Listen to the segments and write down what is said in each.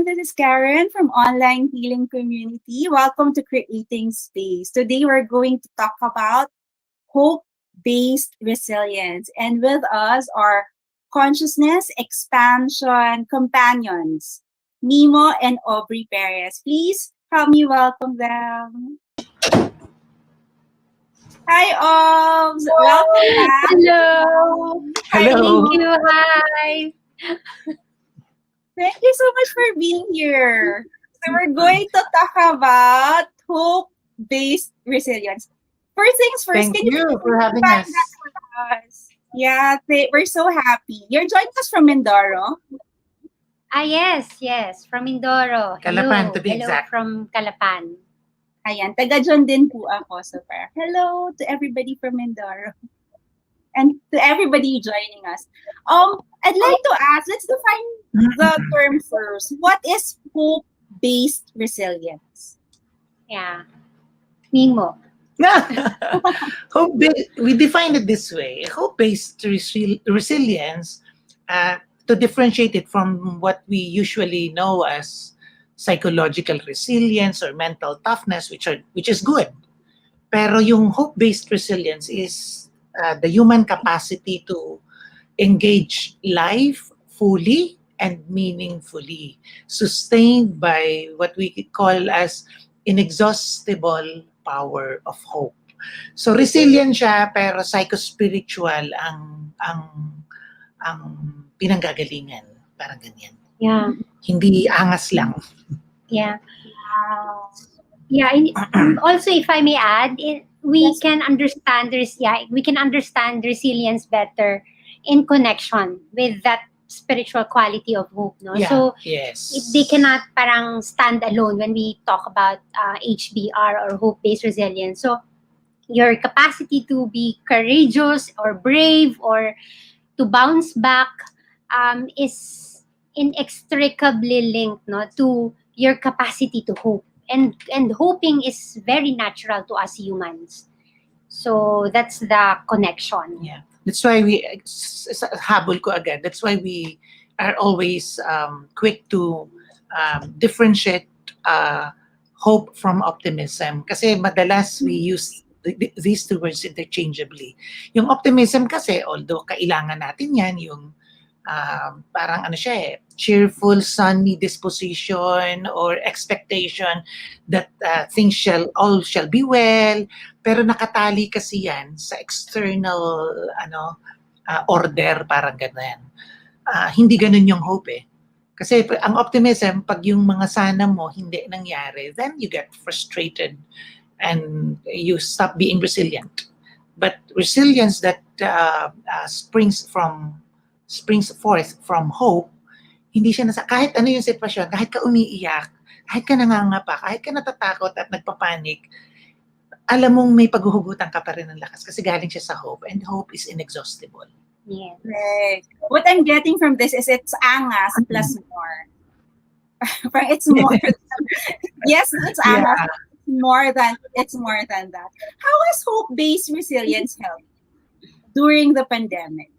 everyone. This is Karen from Online Healing Community. Welcome to Creating Space. Today we're going to talk about hope-based resilience. And with us are consciousness expansion companions, Mimo and Aubrey Perez. Please help me welcome them. Hi, Obs. Welcome back. Hello. Hello. Thank you. Hi. Thank you so much for being here. So we're going to talk about hope-based resilience. First things first, Thank can you for having define us. that for us? Yeah, we're so happy. You're joining us from Mindoro. Yes. From Mindoro. Calapan, to be Hello exact. from Calapan. Ayan, taga dyan din po ako. So, hello to everybody from Mindoro. And to everybody joining us. I'd like to ask, let's define the term first. What is hope-based resilience? Yeah. Mimo. We define it this way: hope-based resilience, to differentiate it from what we usually know as psychological resilience or mental toughness, which is good. Pero yung hope-based resilience is the human capacity to engage life fully and meaningfully, sustained by what we call as inexhaustible power of hope. So resilient siya, pero psychospiritual ang pinanggagalingan, parang ganyan. Yeah. Hindi angas lang. Yeah. Wow. Yeah. Also, if I may add, we Yes. can understand we can understand resilience better in connection with that spiritual quality of hope. No? Yeah, So yes. they cannot parang stand alone when we talk about HBR or hope-based resilience. So your capacity to be courageous or brave or to bounce back is inextricably linked, no, to your capacity to hope. And hoping is very natural to us humans. So that's the connection. Yeah. That's why habol ko agad. That's why we are always quick to differentiate hope from optimism. Kasi madalas we use these two words interchangeably. Yung optimism kasi, although kailangan natin yan, yung parang cheerful, sunny disposition or expectation that things shall be well, pero nakatali kasi yan sa external order, parang ganun. Hindi ganun yung hope eh. Kasi ang optimism, pag yung mga sana mo hindi nangyari, then you get frustrated and you stop being resilient. But resilience that springs forth from hope, hindi siya kahit ano yung sitwasyon, kahit ka umiiyak, kahit ka nangangapa, kahit ka natatakot at nagpapanik, alam mong may paghuhugutan ka pa rin ng lakas kasi galing siya sa hope, and hope is inexhaustible. Yeah. Right. What I'm getting from this is it's angas plus more. It's more. Yes, it's angas. Yeah. It's more than that. How has hope-based resilience helped during the pandemic?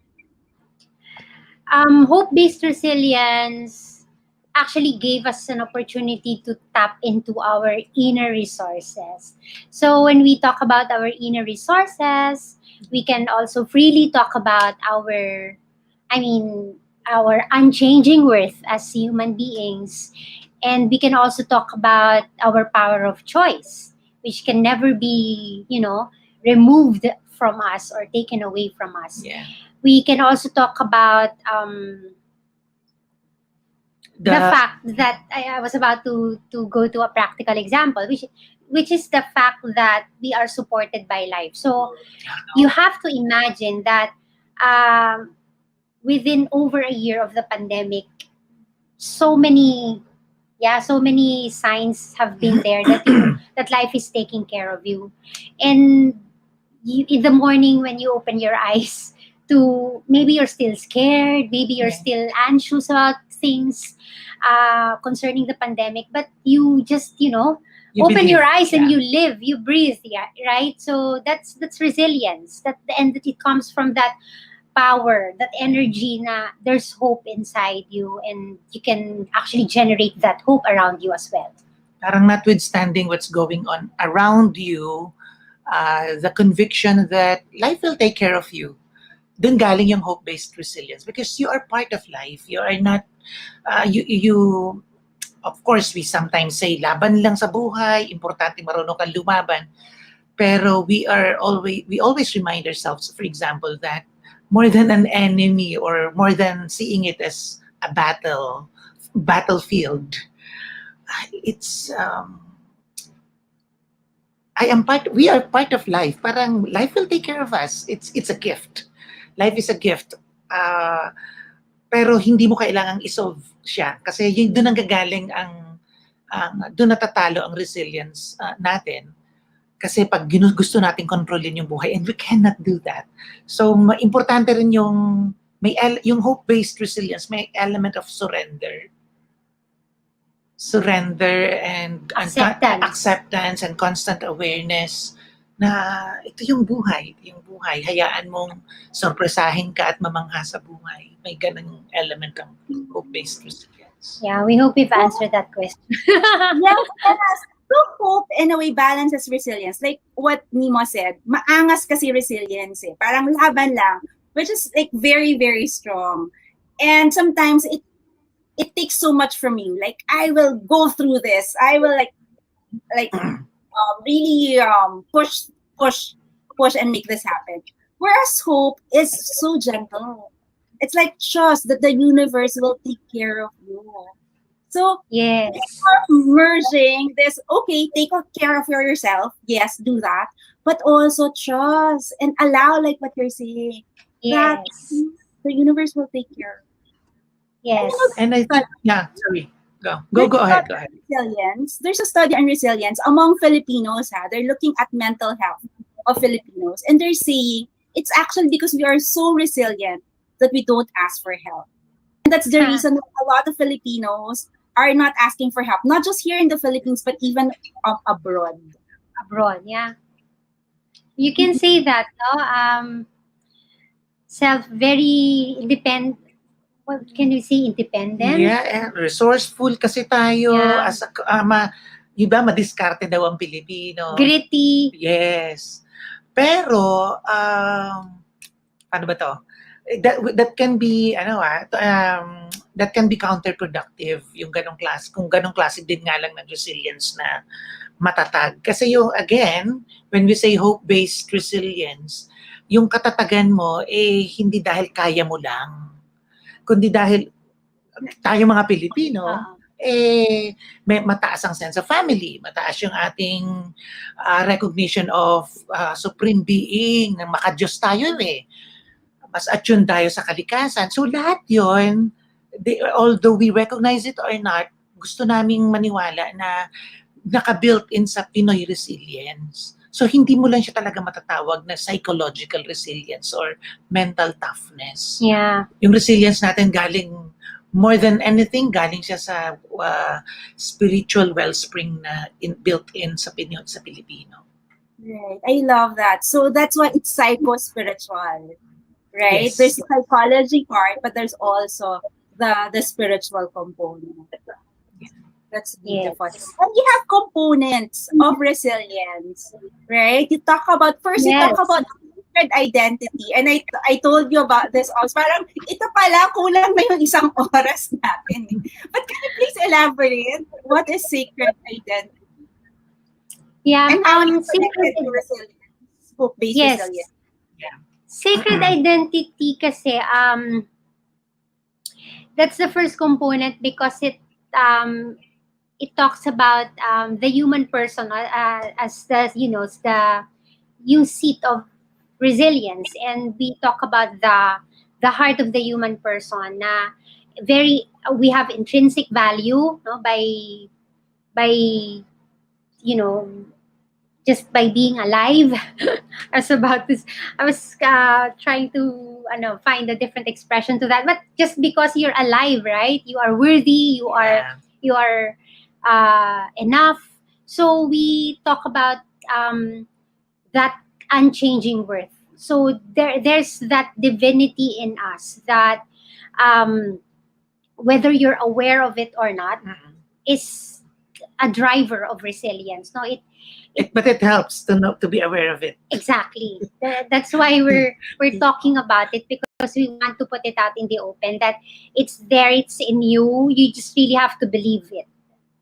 Hope-based resilience actually gave us an opportunity to tap into our inner resources. So when we talk about our inner resources, we can also freely talk about our unchanging worth as human beings. And we can also talk about our power of choice, which can never be, removed from us or taken away from us. Yeah. We can also talk about the fact that I was about to go to a practical example, which is the fact that we are supported by life. So you have to imagine that within over a year of the pandemic, so many signs have been there that life is taking care of you. And in the morning when you open your eyes, to maybe you're still scared, maybe you're still anxious about things concerning the pandemic, but you just You open believe, your eyes and yeah. you live, you breathe, right? So that's resilience. And it comes from that power, that energy na there's hope inside you, and you can actually generate that hope around you as well. Parang notwithstanding what's going on around you, the conviction that life will take care of you. Dun galing yung hope-based resilience because you are part of life. You are not, you, of course, we sometimes say, laban lang sa buhay, importante marunong kang lumaban. Pero we always remind ourselves, for example, that more than an enemy or more than seeing it as a battlefield, it's we are part of life. Parang life will take care of us. It's a gift. Life is a gift. Pero hindi mo kailangang isolve siya kasi yun doon ang gagaling doon natatalo ang resilience natin. Kasi pag gusto natin kontrolin yung buhay, and we cannot do that. So importante rin yung yung hope-based resilience, may element of surrender and acceptance and constant awareness na ito yung buhay. Hayaan mong sorpresahin ka at mamangha sa buhay. May ganang element ng hope-based resilience. Yeah, we hope we've answered that question. Yes. So hope in a way balances resilience. Like what Mimo said, maangas kasi resilience eh. Parang laban lang, which is like very, very strong. And sometimes it takes so much from you. Like I will go through this. I will really push and make this happen. Whereas hope is so gentle. It's like trust that the universe will take care of you. So yes, merging this, okay, take care of yourself. Yes, do that. But also trust and allow, like what you're saying, that yes, the universe will take care. yes. And I thought, sorry. Go ahead. Resilience. There's a study on resilience among Filipinos. They're looking at mental health of Filipinos. And they're saying it's actually because we are so resilient that we don't ask for help. And that's the reason why a lot of Filipinos are not asking for help. Not just here in the Philippines, but even abroad. Abroad, yeah. You can say that, no? Very independent. What can you say? Independent? Yeah, resourceful kasi tayo. Yeah. As iba, madiskarte daw ang Pilipino. Gritty. Yes. Pero, ano ba to? That can be, that can be counterproductive, yung ganong klase. Kung ganong klase din nga lang ng resilience na matatag. Kasi again, when we say hope-based resilience, yung katatagan mo, hindi dahil kaya mo lang, kundi dahil tayo mga Pilipino, may mataas ang sense of family, mataas yung ating recognition of supreme being, na makadiyos tayo mas attune tayo sa kalikasan. So lahat yun, although we recognize it or not, gusto naming maniwala na naka-built in sa Pinoy resilience. So hindi mo lang siya talaga matatawag na psychological resilience or mental toughness. Yeah. Yung resilience natin galing, more than anything, galing siya sa spiritual wellspring na built-in sa Pilipino. Right. I love that. So that's why it's psycho-spiritual. Right? Yes. There's the psychology part, but there's also the spiritual component. That's beautiful. Yes. And you have components of resilience, right? You talk about sacred identity. And I told you about this also. Parang ito pala, kulang na yung isang oras natin. But can you please elaborate? What is sacred identity? Yeah. And how it's sacred connected to resilience? Hope-based Yes. resilience. Sacred identity kasi, that's the first component because it talks about the human person as yung seat of resilience, and we talk about the heart of the human person na we have intrinsic value, no, by just by being alive. I was trying to find a different expression to that, but just because you're alive, right, you are worthy, you are enough. So we talk about that unchanging worth. So there's that divinity in us that, um, whether you're aware of it or not, Mm. is a driver of resilience. No, But it helps to know, to be aware of it. exactly. That's why we're talking about it, because we want to put it out in the open that it's there, it's in you. You just really have to believe it,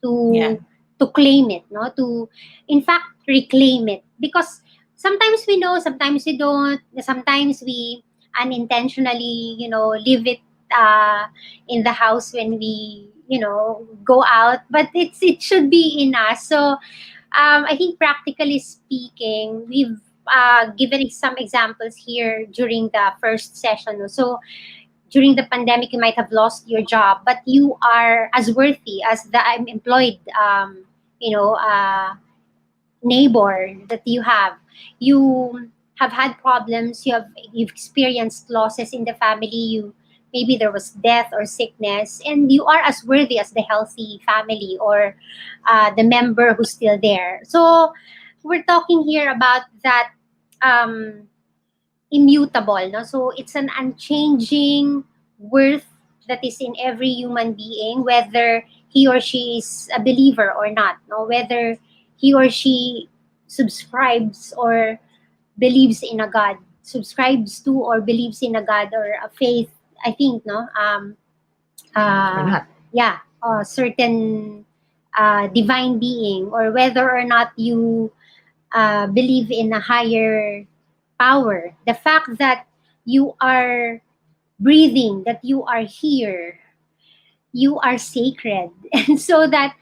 Yeah. to claim it, no, to in fact reclaim it, because sometimes we know, sometimes we don't, sometimes we unintentionally, leave it in the house when we, go out, but it should be in us. So I think practically speaking, we've given some examples here during the first session. So during the pandemic, you might have lost your job, but you are as worthy as the employed, you know, uh, neighbor that you have. You have had problems. You've experienced losses in the family. Maybe there was death or sickness, and you are as worthy as the healthy family or the member who's still there. So we're talking here about that. Immutable, no? So it's an unchanging worth that is in every human being, whether he or she is a believer or not, no? Whether he or she subscribes or believes in a God, subscribes to or believes in a God or a faith, I think, no? Or Uh, not. yeah, a certain divine being, or whether or not you believe in a higher power. The fact that you are breathing, that you are here, you are sacred. And so that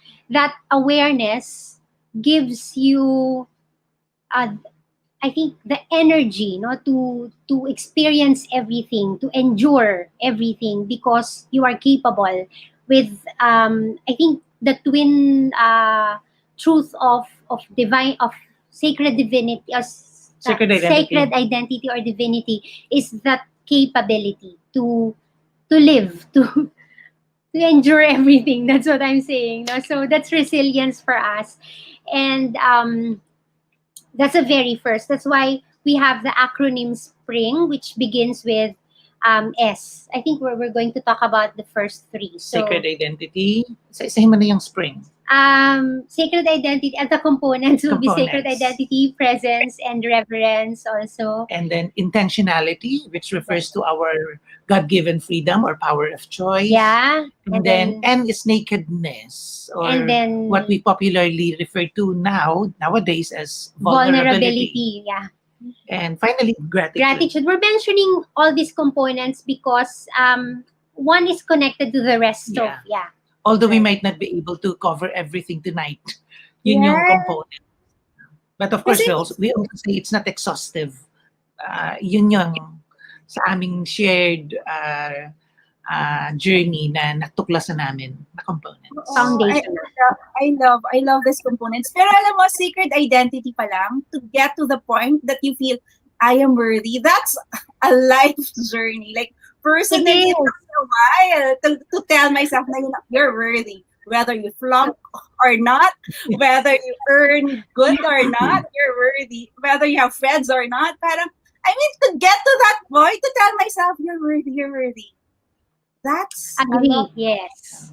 awareness gives you, uh, I think, the energy, no, to experience everything, to endure everything, because you are capable with, I think, the twin truth of divine, of sacred divinity, or Sacred identity. sacred identity or divinity, is that capability to live, to endure everything. That's what I'm saying. No? So that's resilience for us, and that's a very first. That's why we have the acronym SPRING, which begins with S. I think we're going to talk about the first three. So, Sacred identity. Isa-isahin mo na yung spring. sacred identity, and the components will be sacred Components. identity, presence, and reverence also. And then intentionality, which refers to our God-given freedom or power of choice. Yeah. And then N is nakedness, or and then what we popularly refer to nowadays as vulnerability. vulnerability. Yeah. And finally, gratitude. Gratitude. We're mentioning all these components because one is connected to the rest of, Yeah. Although we Right. might not be able to cover everything tonight, yun yung Yeah. component. But of course, Kasi we also say it's not exhaustive. Yun yung sa aming shared journey na natuklasan namin na components. oh, Foundational. I love these components. Pero alam mo, sacred identity pa lang, to get to the point that you feel, I am worthy, that's a life journey. Like, personally, It it took me a while to tell myself na you're worthy. Whether you flunk or not, whether you earn good or not, you're worthy. Whether you have friends or not, parang, I mean, to get to that point, to tell myself, you're worthy, you're worthy. That's a Agree. lot. Yes.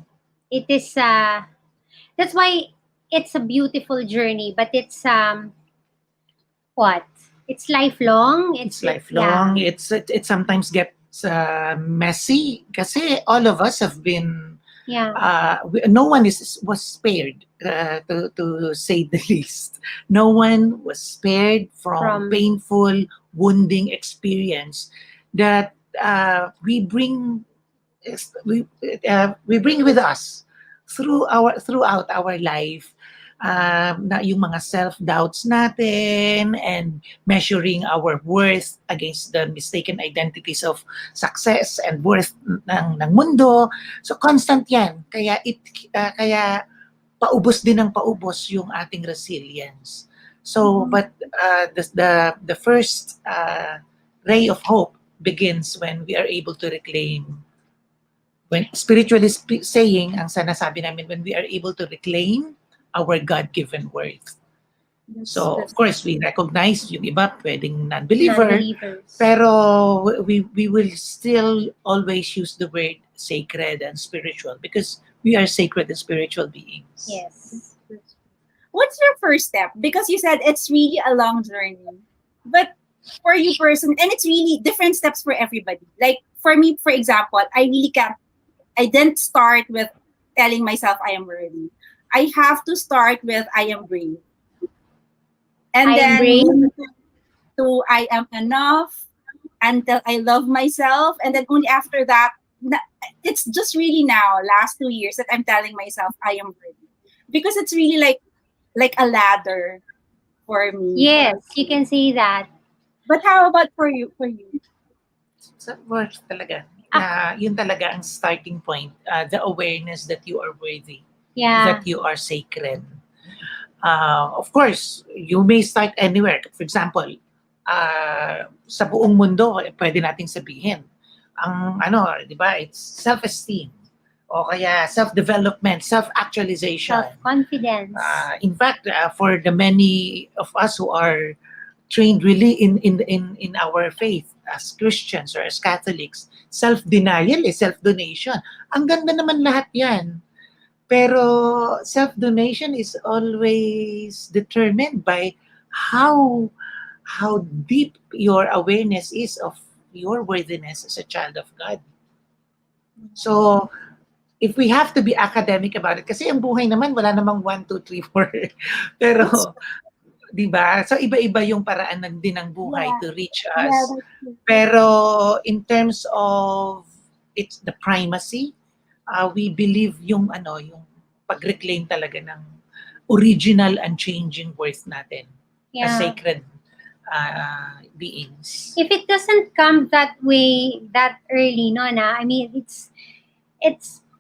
It is. That's why it's a beautiful journey, but it's what? It's lifelong. It's lifelong. It sometimes gets messy kasi all of us have been no one was spared, to say the least. No one was spared from painful, wounding experience that we bring we bring with us throughout our life. Na yung mga self-doubts natin and measuring our worth against the mistaken identities of success and worth ng mundo. So constant yan. Kaya paubos din ng paubos yung ating resilience. So, but the first ray of hope begins when we are able to reclaim, when spiritually saying, ang sanasabi namin, when we are able to reclaim our God-given worth. So, That's of course, we recognize yung iba pwedeng non-believer, non-believers. pero we will still always use the word sacred and spiritual because we are sacred and spiritual beings. Yes. What's your first step? Because you said it's really a long journey. But for you person, and it's really different steps for everybody. Like for me, for example, I didn't start with telling myself I am worthy. I have to start with I am brave. And I am then brave. move to I am enough until I love myself. And then only after that, it's just really now, last 2 years, that I'm telling myself I am worthy. Because it's really like a ladder for me. Yes, you can say that. But how about for you? For you? Sa words talaga, Ah, yun talaga ang starting point, the awareness that you are worthy, yeah. that you are sacred. Of course, you may start anywhere. For example, sa buong mundo, pwede nating sabihin, ang ano, di ba, it's self-esteem, o kaya self-development, self-actualization. Self-confidence. In fact, for the many of us who are trained really in our faith as Christians or as Catholics, self-denial is self-donation. Ang ganda naman lahat yan. Pero self-donation is always determined by how how deep your awareness is of your worthiness as a child of God. So, if we have to be academic about it, kasi ang buhay naman, wala namang 1, 2, 3, 4. That's Pero, di ba? So, iba-iba yung paraan din ng buhay yeah, to reach yeah, us. that's true. Pero, in terms of it's the primacy, we believe yung yung pag-reclaim talaga ng original unchanging worth natin as Yeah. sacred beings. If it doesn't come that way that early, no, na, I mean,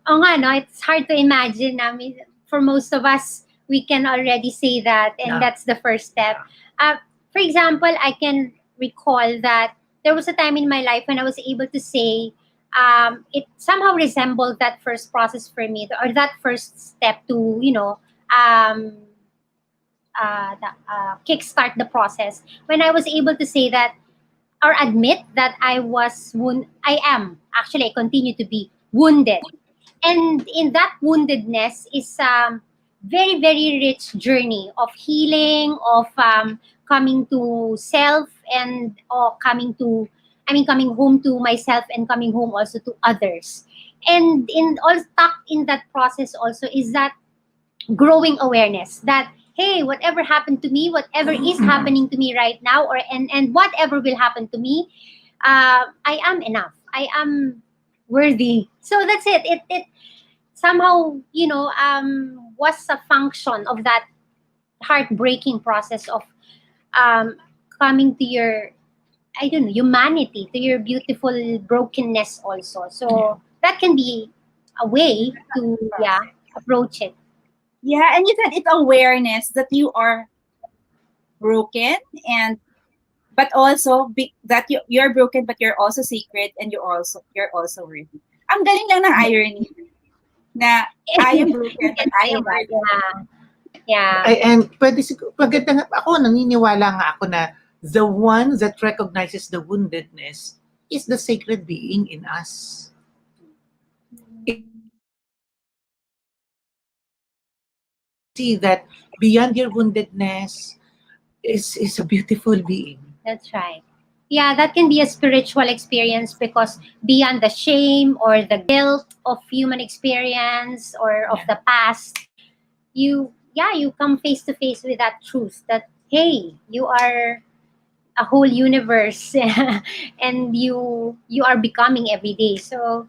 oh nga, no, it's hard to imagine. I mean, for most of us, we can already say that, and Yeah. that's the first step. For example, I can recall that there was a time in my life when I was able to say, it somehow resembled that first process for me, or that first step to, kickstart the process. When I was able to say that, or admit that I am, actually, I continue to be wounded. And in that woundedness is very, very rich journey of healing, of coming to self, and coming home to myself, and coming home also to others. And in all stuck in that process also is that growing awareness that, hey, whatever happened to me, whatever is happening to me right now, and whatever will happen to me, I am enough, I am worthy. So that's it. It somehow, was a function of that heartbreaking process of um, coming to your, I don't know, humanity, to your beautiful brokenness also. So that can be a way to, yeah, approach it. Yeah, and you said it's awareness that you are broken, and but also that you're broken, but you're also sacred, and you're also worthy. Ang galing lang ng irony na I am You broken, but can I say am that, worthy. yeah. And pwede siguro, maganda nga, ako naniniwala nga ako na the one that recognizes the woundedness is the sacred being in us. See that beyond your woundedness is a beautiful being. That's right. Yeah, that can be a spiritual experience because beyond the shame or the guilt of human experience or of the past, you come face to face with that truth that, hey, you are a whole universe and you are becoming every day. So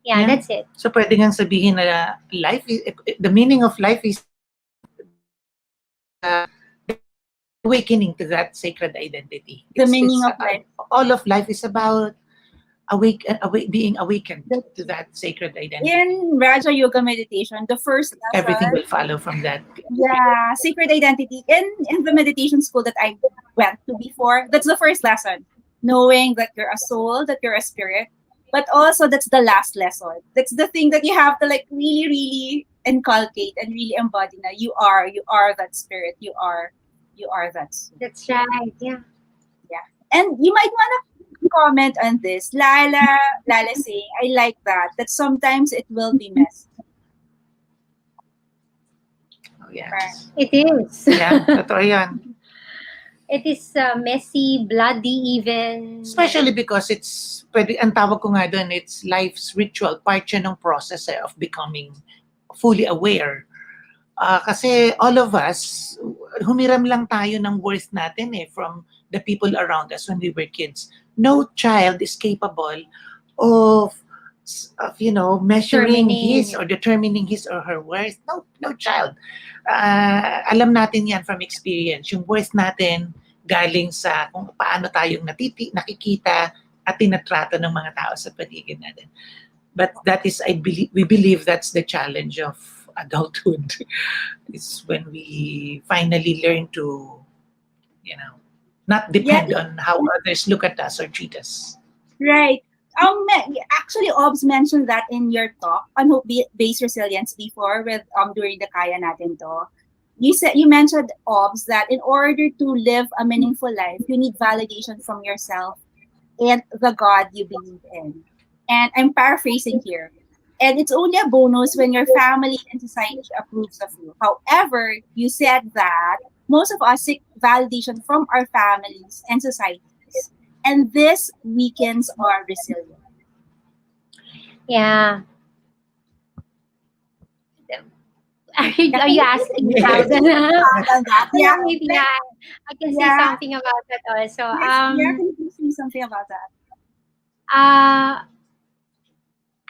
yeah, Yeah. that's it. So pwede nga sabihin na the meaning of life is awakening to that sacred identity. The meaning of life. All of life is about being awakened to that sacred identity. In Raja Yoga meditation, the first Everything will lesson, follow from that. yeah, sacred identity. In the meditation school that I went to before, that's the first lesson. Knowing that you're a soul, that you're a spirit, but also that's the last lesson. That's the thing that you have to like really, really inculcate and really embody. Now you are that spirit. You are you are that soon. That's right. Yeah. And you might want to comment on this. Lala saying, I like that. That sometimes it will be messy. Oh, Right. yes. It is. Yeah, totoo yan. It is messy, bloody even. Especially because it's, ang tawag ko nga doon, it's life's ritual, part siya ng process of becoming fully aware. Kasi all of us, humiram lang tayo ng worth natin from the people around us when we were kids. No child is capable of measuring his or determining his or her worth. No child. Alam natin yan from experience. Yung worth natin galing sa kung paano tayong nakikita at tinatrato ng mga tao sa paligid natin. But that is, we believe that's the challenge of adulthood. It's when we finally learn to, not depend on how others look at us or treat us. Right. Actually, Obs mentioned that in your talk on hope-based resilience before with during the Kaya Natin To. You mentioned, Obs, that in order to live a meaningful life, you need validation from yourself and the God you believe in. And I'm paraphrasing here. And it's only a bonus when your family and society approves of you. However, you said that most of us seek validation from our families and societies. And this weakens our resilience. Yeah. Are you asking how the Yeah, maybe I can say something about that also. can you say something about that?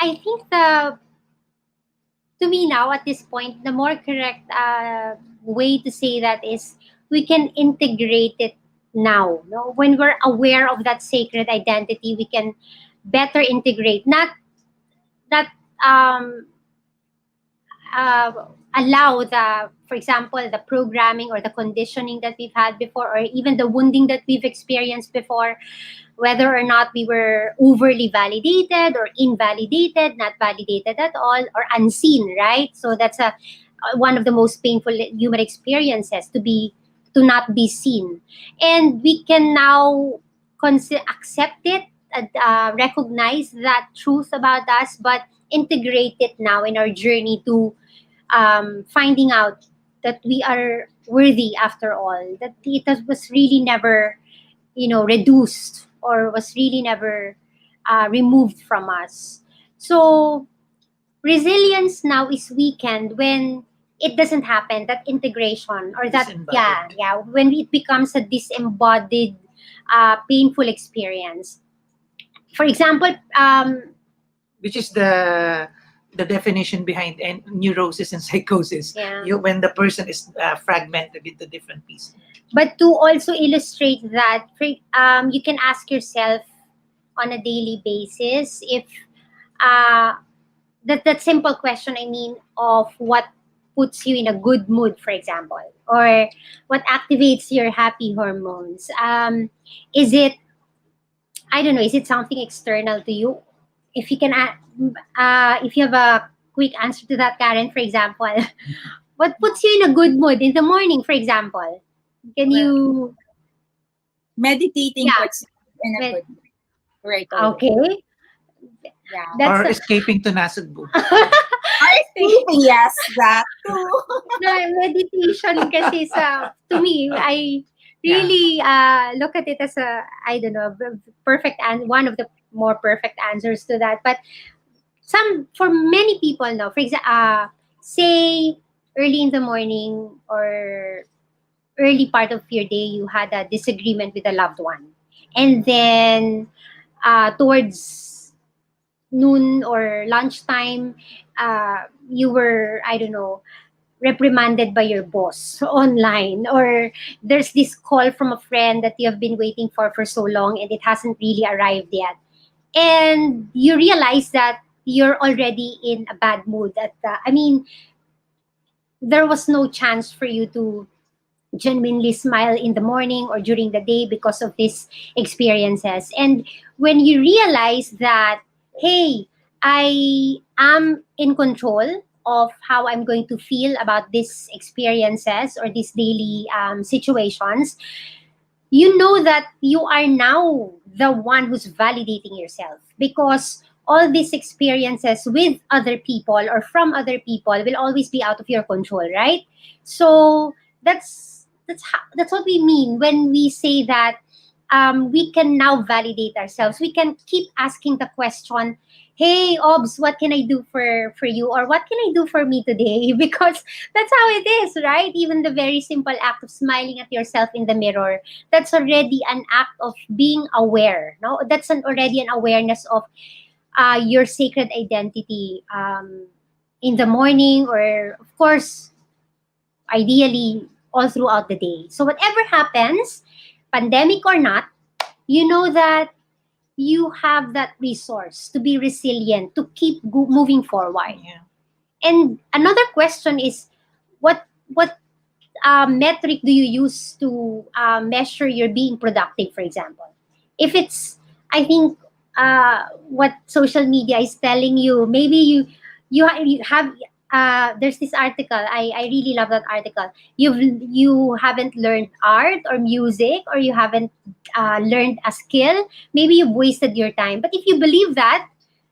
I think to me now at this point, the more correct way to say that is we can integrate it now. No? When we're aware of that sacred identity, we can better integrate. Not um, allow for example, the programming or the conditioning that we've had before, or even the wounding that we've experienced before, whether or not we were overly validated or invalidated, not validated at all, or unseen, right? So that's one of the most painful human experiences, to not be seen. And we can now accept it, recognize that truth about us, but integrate it now in our journey to finding out that we are worthy after all, that it was really never, reduced or was really never removed from us. So resilience now is weakened when it doesn't happen, that integration or that, when it becomes a disembodied, painful experience. For example, which is the definition behind neurosis and psychosis. When the person is fragmented into different pieces. But to also illustrate that, you can ask yourself on a daily basis if that simple question, I mean, of what puts you in a good mood, for example, or what activates your happy hormones. Is it, I don't know, is it something external to you? If you can, if you have a quick answer to that, Karen, for example, what puts you in a good mood in the morning, for example? Can you? Meditating puts you in a good mood. Right. Okay. Yeah. Or escaping to Nasugbu. Yes, that too. No, meditation kasi to me, I really look at it as I don't know, perfect, and one of the more perfect answers to that. But for many people, no, for example, say early in the morning or early part of your day, you had a disagreement with a loved one, and then towards noon or lunchtime, you were, I don't know, reprimanded by your boss online, or there's this call from a friend that you have been waiting for so long and it hasn't really arrived yet, and you realize that you're already in a bad mood. There was no chance for you to genuinely smile in the morning or during the day because of these experiences. And when you realize that, hey, I am in control of how I'm going to feel about these experiences or these daily situations, you know that you are now the one who's validating yourself, because all these experiences with other people or from other people will always be out of your control, right? So that's what we mean when we say that we can now validate ourselves. We can keep asking the question, "Hey, Obs, what can I do for you?" or "What can I do for me today?" Because that's how it is, right? Even the very simple act of smiling at yourself in the mirror, that's already an act of being aware. No, that's already an awareness of your sacred identity in the morning, or of course, ideally, all throughout the day. So whatever happens, pandemic or not, you know that you have that resource to be resilient, to keep moving forward. Yeah. And another question is, what metric do you use to measure your being productive, for example? If it's, I think, what social media is telling you, maybe you have there's this article, I really love that article. You haven't learned art or music, or you haven't learned a skill, maybe you've wasted your time. But if you believe that,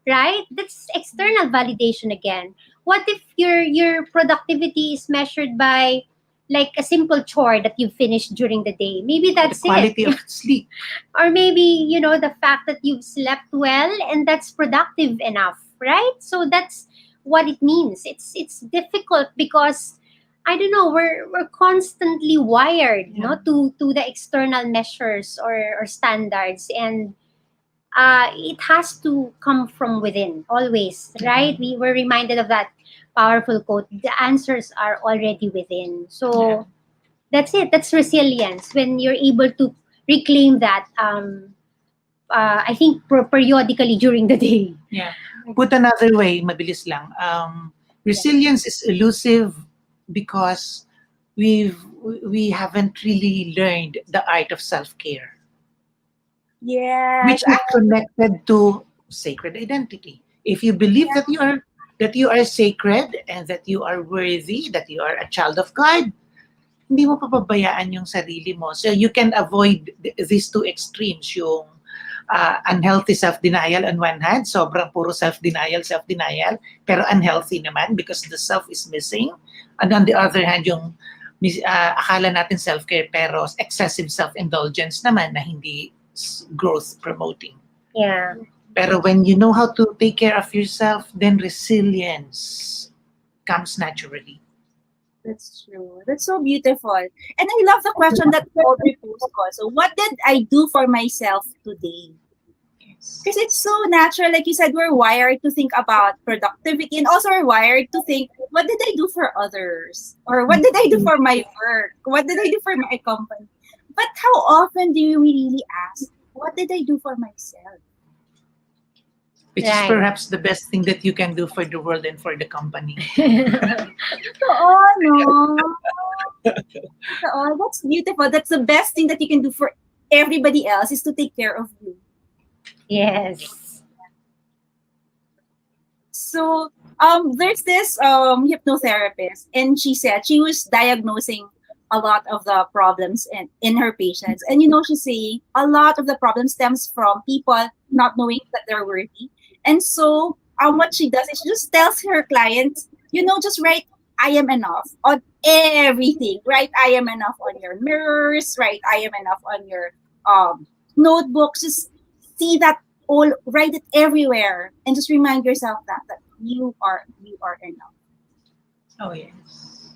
right, that's external validation again. What if your productivity is measured by like a simple chore that you finished during the day? Maybe The that's it. quality of sleep. Or maybe, the fact that you've slept well, and that's productive enough, right? So that's what it means. It's difficult because, I don't know, we're constantly wired, Yeah. to the external measures or standards, and it has to come from within always, right? We were reminded of that powerful quote, the answers are already within. So Yeah. that's it. That's resilience, when you're able to reclaim that. I think periodically during the day. Yeah. Put another way, mabilis lang. Resilience is elusive because we've we haven't really learned the art of self-care, Yes, which is connected to sacred identity. If you believe that you are sacred and that you are worthy, that you are a child of God, hindi mo papabayaan yung sarili mo. So you can avoid these two extremes, yung unhealthy self-denial on one hand, sobrang puro self-denial, pero unhealthy naman because the self is missing. And on the other hand, yung akala natin self-care pero excessive self-indulgence naman na hindi growth-promoting. Yeah. Pero when you know how to take care of yourself, then resilience comes naturally. that's true. That's so beautiful. And I love the question that Aubrey posed also. What did I do for myself today? Because it's so natural. Like you said, we're wired to think about productivity, and also we're wired to think, what did I do for others? Or what did I do for my work? What did I do for my company? But how often do you really ask, what did I do for myself? Which is Right. perhaps the best thing that you can do for the world and for the company. Oo, no? Oo, that's beautiful. That's the best thing that you can do for everybody else, is to take care of you. Yes. So there's this hypnotherapist, and she said she was diagnosing a lot of the problems in her patients. And she's saying a lot of the problem stems from people not knowing that they're worthy. And so what she does is she just tells her clients, just write I am enough on everything. Write I am enough on your mirrors, write I am enough on your notebooks. Just see that, all, write it everywhere, and just remind yourself that you are enough. Oh, yes.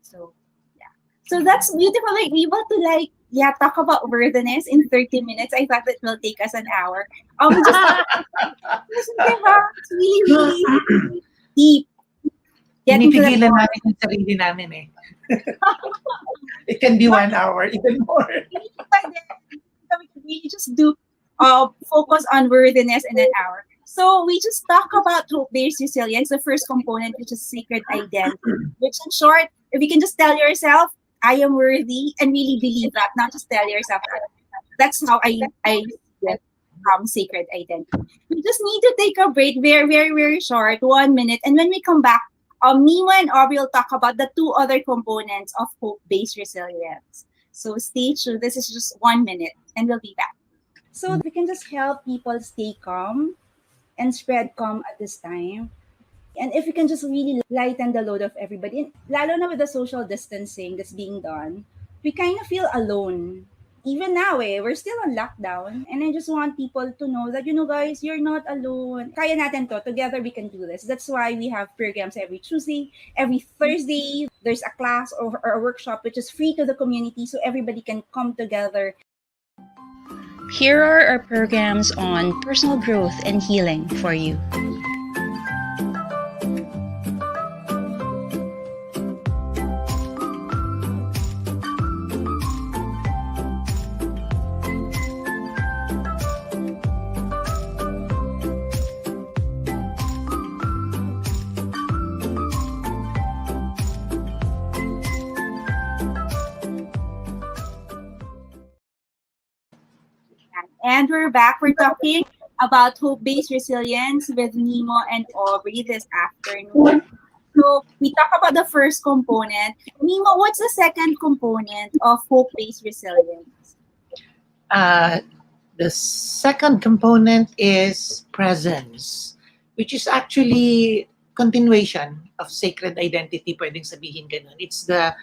So yeah, so that's beautiful. Like, able to talk about worthiness in 30 minutes. I thought it will take us an hour. Just diba? It's really really deep. Getting to the Pinipigilan namin yung sarili namin eh. It can be 1 hour, even more. we can really just do focus on worthiness in an hour. So we just talk about hope-based resilience, the first component, which is sacred identity. Which, in short, if you can just tell yourself, I am worthy, and really believe that, not just tell yourself that. That's how I see it. sacred identity. We just need to take a break, very, very, very short, 1 minute. And when we come back, Mimo and Aubrey will talk about the two other components of hope-based resilience. So stay tuned. This is just 1 minute, and we'll be back. So we can just help people stay calm and spread calm at this time. And if we can just really lighten the load of everybody, and lalo na with the social distancing that's being done, we kind of feel alone. Even now, we're still on lockdown. And I just want people to know that, guys, you're not alone. Kaya natin to. Together we can do this. That's why we have programs every Tuesday, every Thursday. There's a class or a workshop which is free to the community so everybody can come together. Here are our programs on personal growth and healing for you. And we're back. We're talking about hope-based resilience with Mimo and Aubrey this afternoon. So we talk about the first component. Mimo, what's the second component of hope-based resilience? The second component is presence, which is actually continuation of sacred identity. Pwedeng sabihin ganun. It's the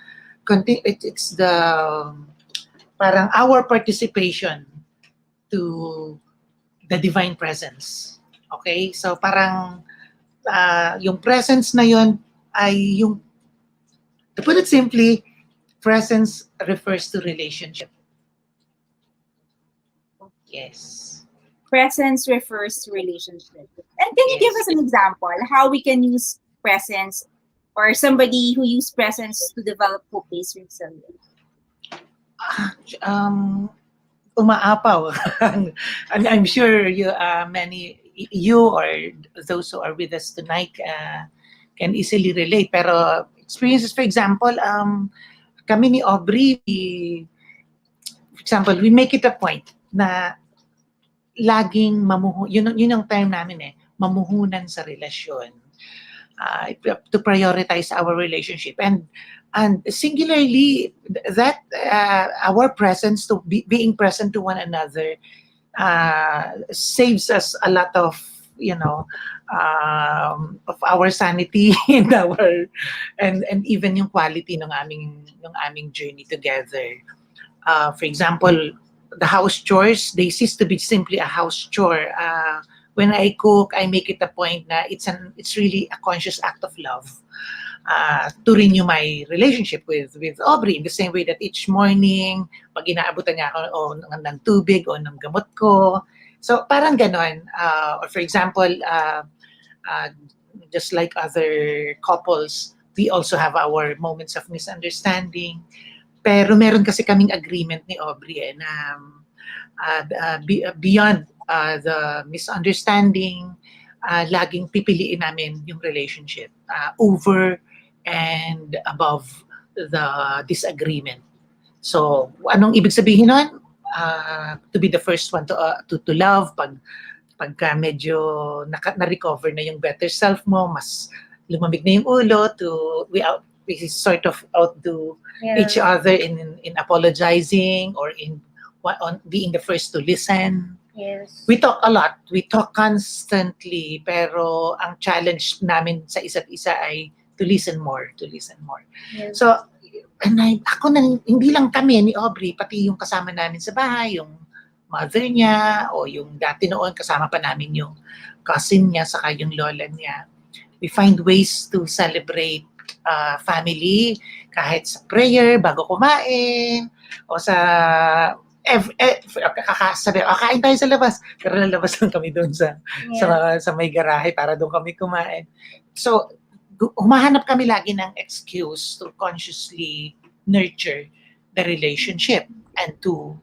parang our participation to the divine presence. Okay? So parang yung presence na yun ay yung, to put it simply, presence refers to relationship. Yes. Presence refers to relationship. And can you give us an example how we can use presence or somebody who use presence to develop hope-based resilience? Umaapaw. And I'm sure you or those who are with us tonight can easily relate. Pero experiences, for example, kami ni Aubrey, for example, we make it a point na laging yun ang term namin mamuhunan sa relasyon. To prioritize our relationship. And singularly, that our presence, to being present to one another, saves us a lot of our sanity and even yung quality ng aming journey together. For example, the house chores, they cease to be simply a house chore. When I cook, I make it a point na it's really a conscious act of love to renew my relationship with Aubrey, in the same way that each morning, pag inaabutan niya ako ng tubig o ng gamot ko. So parang ganon. Or for example, just like other couples, we also have our moments of misunderstanding. Pero meron kasi kaming agreement ni Aubrey na beyond the misunderstanding, laging pipiliin namin yung relationship over and above the disagreement. So, anong ibig sabihin nun? To be the first one to love, pagka medyo na-recover na yung better self mo, mas lumamig na yung ulo, we sort of outdo each other in apologizing or on being the first to listen. Yes. We talk a lot. We talk constantly. Pero ang challenge namin sa isa't isa ay to listen more. Yes. So, hindi lang kami ni Aubrey, pati yung kasama namin sa bahay, yung mother niya, o yung dati noon kasama pa namin yung cousin niya, saka yung lola niya. We find ways to celebrate family, kahit sa prayer, bago kumain, o sa sabi, kain tayo sa labas. Pero lalabas lang kami doon sa may garahe para doon kami kumain. So, humahanap kami lagi ng excuse to consciously nurture the relationship and to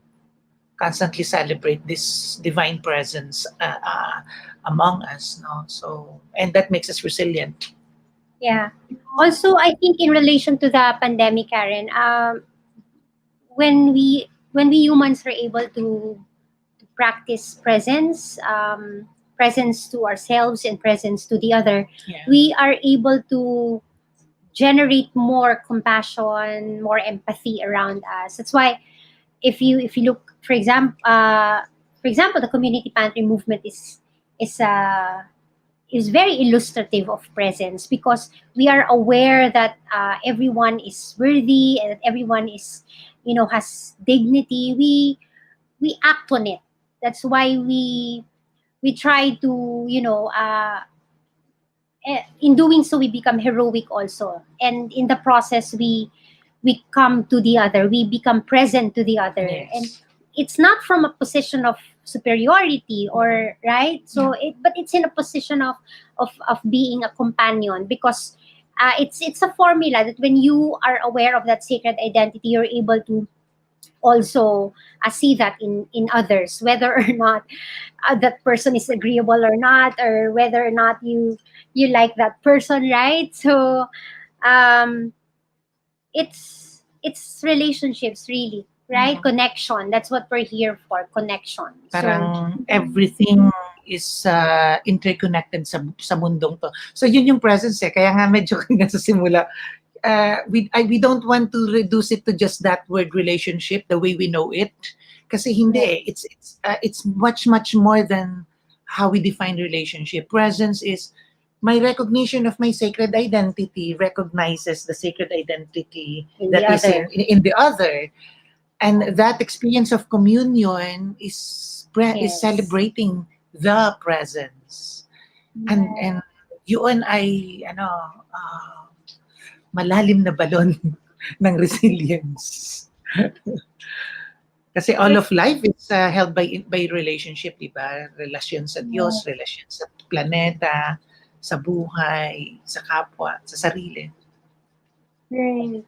constantly celebrate this divine presence among us. No? So, and that makes us resilient. Yeah. Also, I think in relation to the pandemic, Karen, when we humans are able to practice presence, presence to ourselves and presence to the other, Yeah. we are able to generate more compassion, more empathy around us. That's why if you look, for example, the community pantry movement is uh, is very illustrative of presence, because we are aware that everyone is worthy and that everyone is, has dignity. We act on it. That's why we try to, in doing so, we become heroic also, and in the process, we come to the other, we become present to the other, and Yes. it's not from a position of superiority, or right, so but it's in a position of being a companion, because it's a formula that when you are aware of that sacred identity, you're able to also see that in others, whether or not that person is agreeable or not, or whether or not you like that person, right? So um it's relationships, really, right? Connection, that's what we're here for, connection. So Parang everything is interconnected sa mundong to. So yun yung presence eh. Kaya nga medyo kanina sa simula, we don't want to reduce it to just that word relationship the way we know it. Kasi hindi eh. It's much more than how we define relationship. Presence is my recognition of my sacred identity recognizes the sacred identity In that the is other. in the other. And that experience of communion is Yes. celebrating the presence. And you and I, malalim na balon ng resilience. Kasi all of life is held by relationship, di ba? Relasyon sa Diyos, relasyon sa planeta, sa buhay, sa kapwa, sa sarili. Right.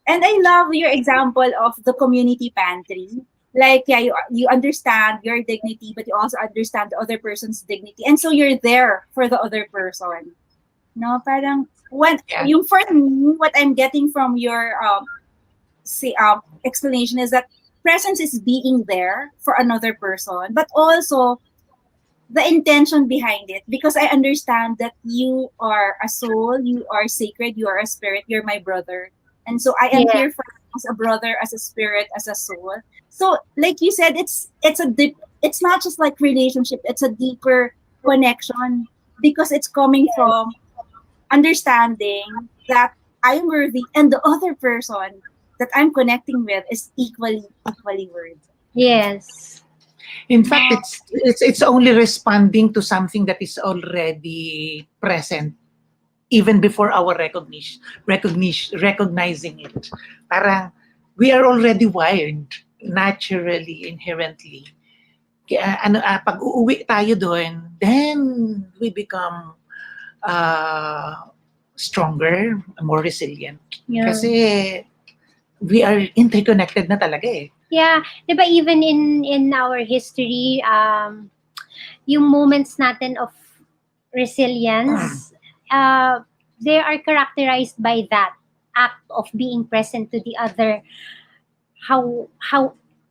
And I love your example of the community pantry. Like, yeah, you understand your dignity, but you also understand the other person's dignity. And so you're there for the other person. No, parang, Yeah. yung for me, what I'm getting from your explanation is that presence is being there for another person, but also the intention behind it, because I understand that you are a soul, you are sacred, you are a spirit, you're my brother, and so I am Yeah. here for you as a brother, as a spirit, as a soul. So like you said, it's a deep, it's not just like relationship, it's a deeper connection, because it's coming from understanding that I'm worthy and the other person that I'm connecting with is equally worthy. Yes. In fact, it's only responding to something that is already present even before our recognizing it. Parang we are already wired naturally, inherently. Kaya pag uuwi tayo doon, then we become stronger, more resilient. Yeah. Kasi we are interconnected na talaga eh. Yeah, 'di ba, even in our history, yung moments natin of resilience, they are characterized by that act of being present to the other. How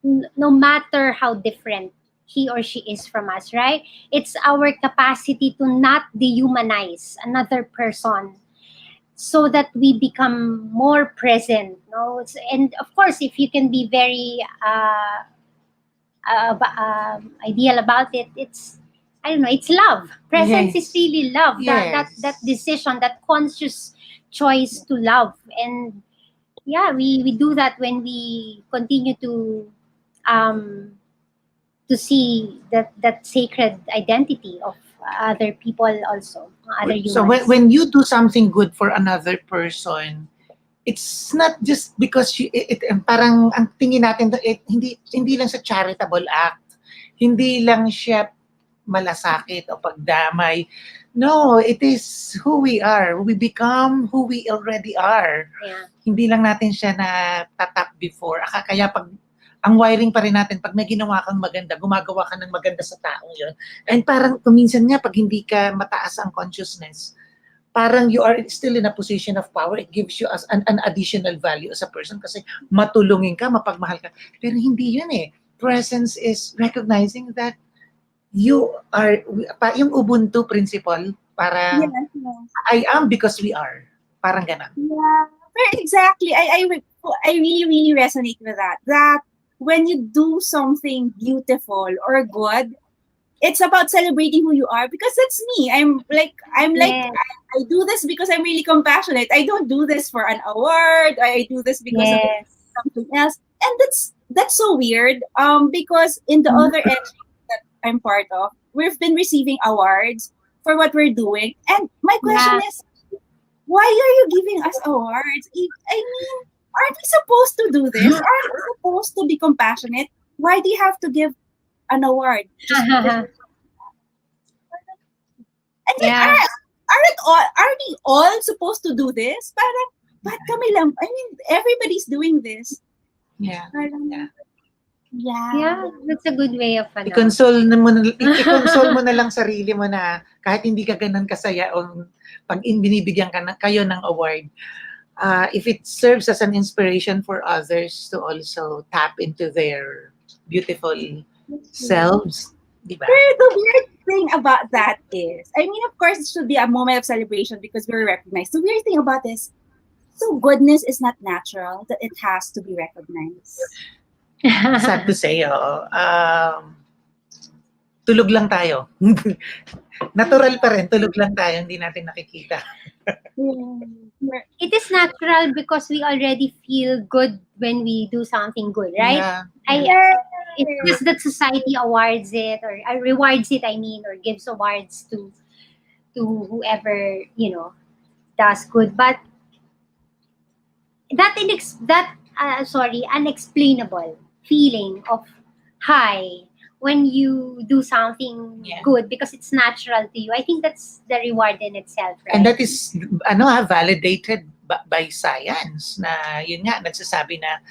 no matter how different he or she is from us, right? It's our capacity to not dehumanize another person, so that we become more present, no? And of course, if you can be very ideal about it, it's, I don't know, it's love. Presence Yes. is really love. Yes. That decision, that conscious choice to love. And yeah, we do that when we continue to see that sacred identity of other people also, other humans. So when you do something good for another person, it's not just because parang ang tingin natin hindi lang sa charitable act, hindi lang siya malasakit o pagdamay. No, it is who we are. We become who we already are. Yeah. Hindi lang natin siya na tatap before. Kaya pag ang wiring pa rin natin, pag may ginawa kang maganda, gumagawa ka ng maganda sa taong yun. And parang kuminsan nga, pag hindi ka mataas ang consciousness, parang you are still in a position of power. It gives you an additional value as a person kasi matulungin ka, mapagmahal ka. Pero hindi yun eh. presence is recognizing that you are, yung Ubuntu principle, Yes, parang yes. I am because we are. Parang ganun. Yeah, very exactly. I really, really resonate with that. That when you do something beautiful or good, it's about celebrating who you are because that's me. Yes. I do this because I'm really compassionate. I don't do this for an award. I do this because of Yes. something else. And that's so weird. Because in the other edge that I'm part of, we've been receiving awards for what we're doing. And my question Yeah. is, why are you giving us awards? I mean, aren't we supposed to do this? Aren't we supposed to be compassionate? Why do you have to give an award just because? And like, Yeah. are we all supposed to do this? Parang, ba't kami lang? I mean, everybody's doing this. Yeah. Parang, Yeah. Yeah, that's a good way of I-console mo na lang sarili mo na kahit hindi ka ganun kasaya o pag binibigyan kayo ng award, if it serves as an inspiration for others to also tap into their beautiful selves, di ba? Pero the weird thing about that is, I mean, of course, it should be a moment of celebration because we're recognized. The weird thing about this, so goodness is not natural, that it has to be recognized. Sad to say, tulog lang tayo. Natural pa rin, tulog lang tayo, hindi natin nakikita. It is natural because we already feel good when we do something good, right? Yeah. It's just that society awards it or rewards it, I mean, or gives awards to whoever, does good. But that unexplainable feeling of high when you do something Yeah. good because it's natural to you. I think that's the reward in itself, right? And that is validated by science na yun nga nagsasabi na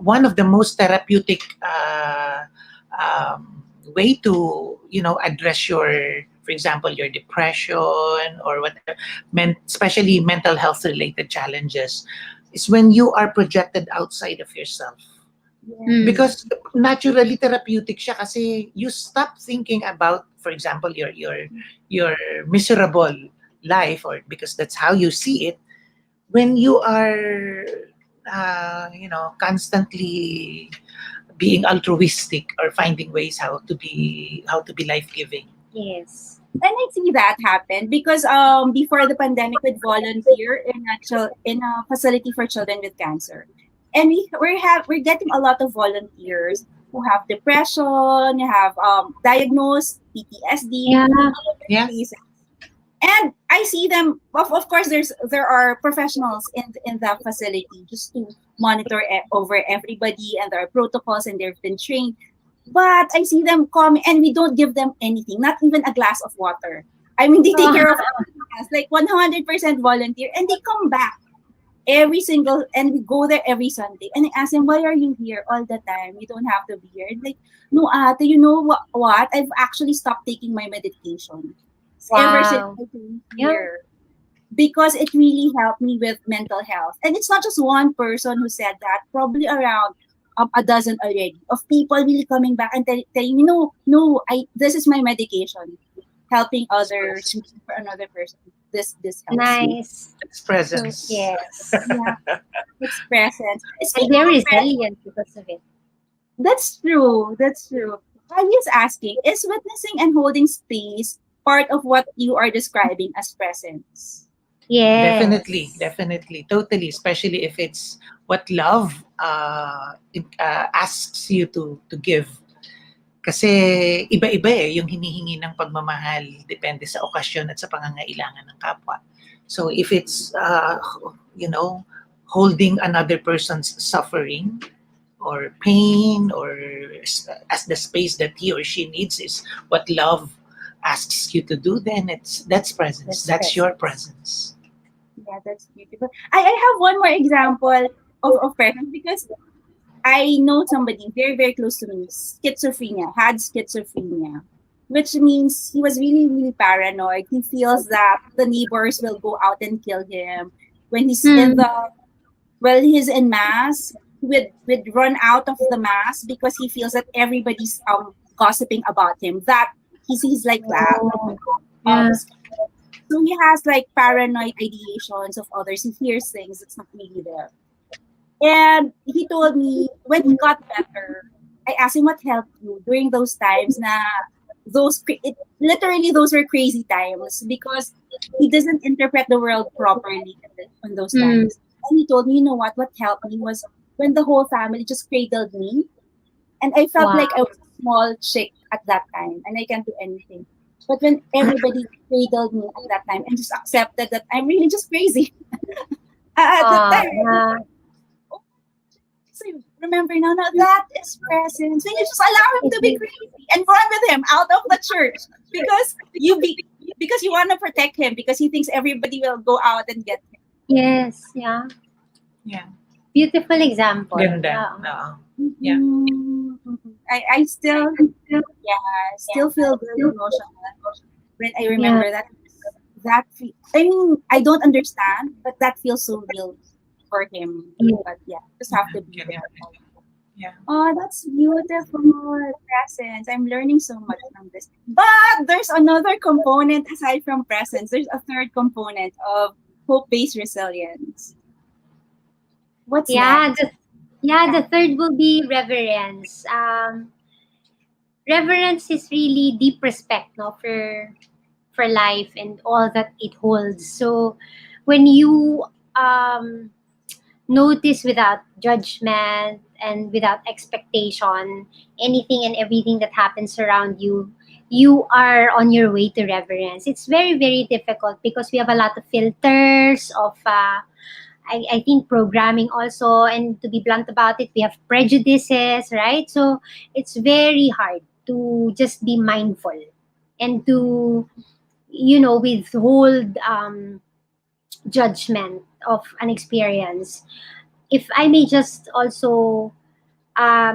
one of the most therapeutic way to address for example your depression or whatever, especially mental health related challenges, is when you are projected outside of yourself. Because naturally therapeutic siya kasi you stop thinking about, for example, your miserable life, or because that's how you see it, when you are constantly being altruistic or finding ways how to be life-giving. Yes. And I see that happen because before the pandemic, we'd volunteer in a facility for children with cancer, and we're getting a lot of volunteers who have depression, who have diagnosed PTSD, Yeah. cases. And I see them. Of course, there are professionals in the facility just to monitor over everybody, and there are protocols, and they've been trained. But I see them come, and we don't give them anything, not even a glass of water. I mean, they take care of us, like 100% volunteer, and they come back and we go there every Sunday. And I ask them, why are you here all the time? You don't have to be here. Like, no, ate, you know what? I've actually stopped taking my medication ever since I came here. Because it really helped me with mental health. And it's not just one person who said that, probably around a dozen already of people really coming back and telling me, no, this is my medication, helping others for another person. This helps me. Nice. It's presence. Yes. Yeah, it's presence. And they're resilient because of it. That's true. I was asking, is witnessing and holding space part of what you are describing as presence? Yes. Definitely, totally. Especially if it's what love asks you to give. Kasi iba-iba yung hinihingi ng pagmamahal, depende sa okasyon at sa pangangailangan ng kapwa. So if it's holding another person's suffering or pain, or as the space that he or she needs is what love asks you to do, then that's presence. That's your presence. Yeah, that's beautiful. I have one more example of presence because I know somebody very, very close to me, had schizophrenia, which means he was really, really paranoid. He feels that the neighbors will go out and kill him when he's he's in mass. would run out of the mass because he feels that everybody's gossiping about him. That he's like that. Oh, yeah. So he has like paranoid ideations of others. He hears things that's not really there. And he told me when he got better, I asked him what helped you during those times na literally those were crazy times because he doesn't interpret the world properly in those Mm. times. And he told me, you know what helped me was when the whole family just cradled me. And I felt Wow. like I was a small chick at that time and I can't do anything. But when everybody cradled me at that time and just accepted that I'm really just crazy at that time, Yeah. so remember now, that is presence. When you just allow him to be crazy and run with him out of the church because because you want to protect him because he thinks everybody will go out and get him. Yes, yeah. Yeah. Beautiful example. Ganda. Yeah. I still feel very emotional when I remember that. I mean, I don't understand, but that feels so real for him. Yeah. But yeah, just have to be Can there. imagine. Yeah. Oh, that's beautiful presence. I'm learning so much from this. But there's another component aside from presence. There's a third component of hope-based resilience. What's Yeah, that? the third will be reverence. Reverence is really deep respect, no, for life and all that it holds. So when you um notice without judgment and without expectation anything and everything that happens around you, you are on your way to reverence. It's very, very difficult because we have a lot of filters of I think programming also, and to be blunt about it, we have prejudices, right? So it's very hard to just be mindful and to withhold judgment of an experience. If I may just also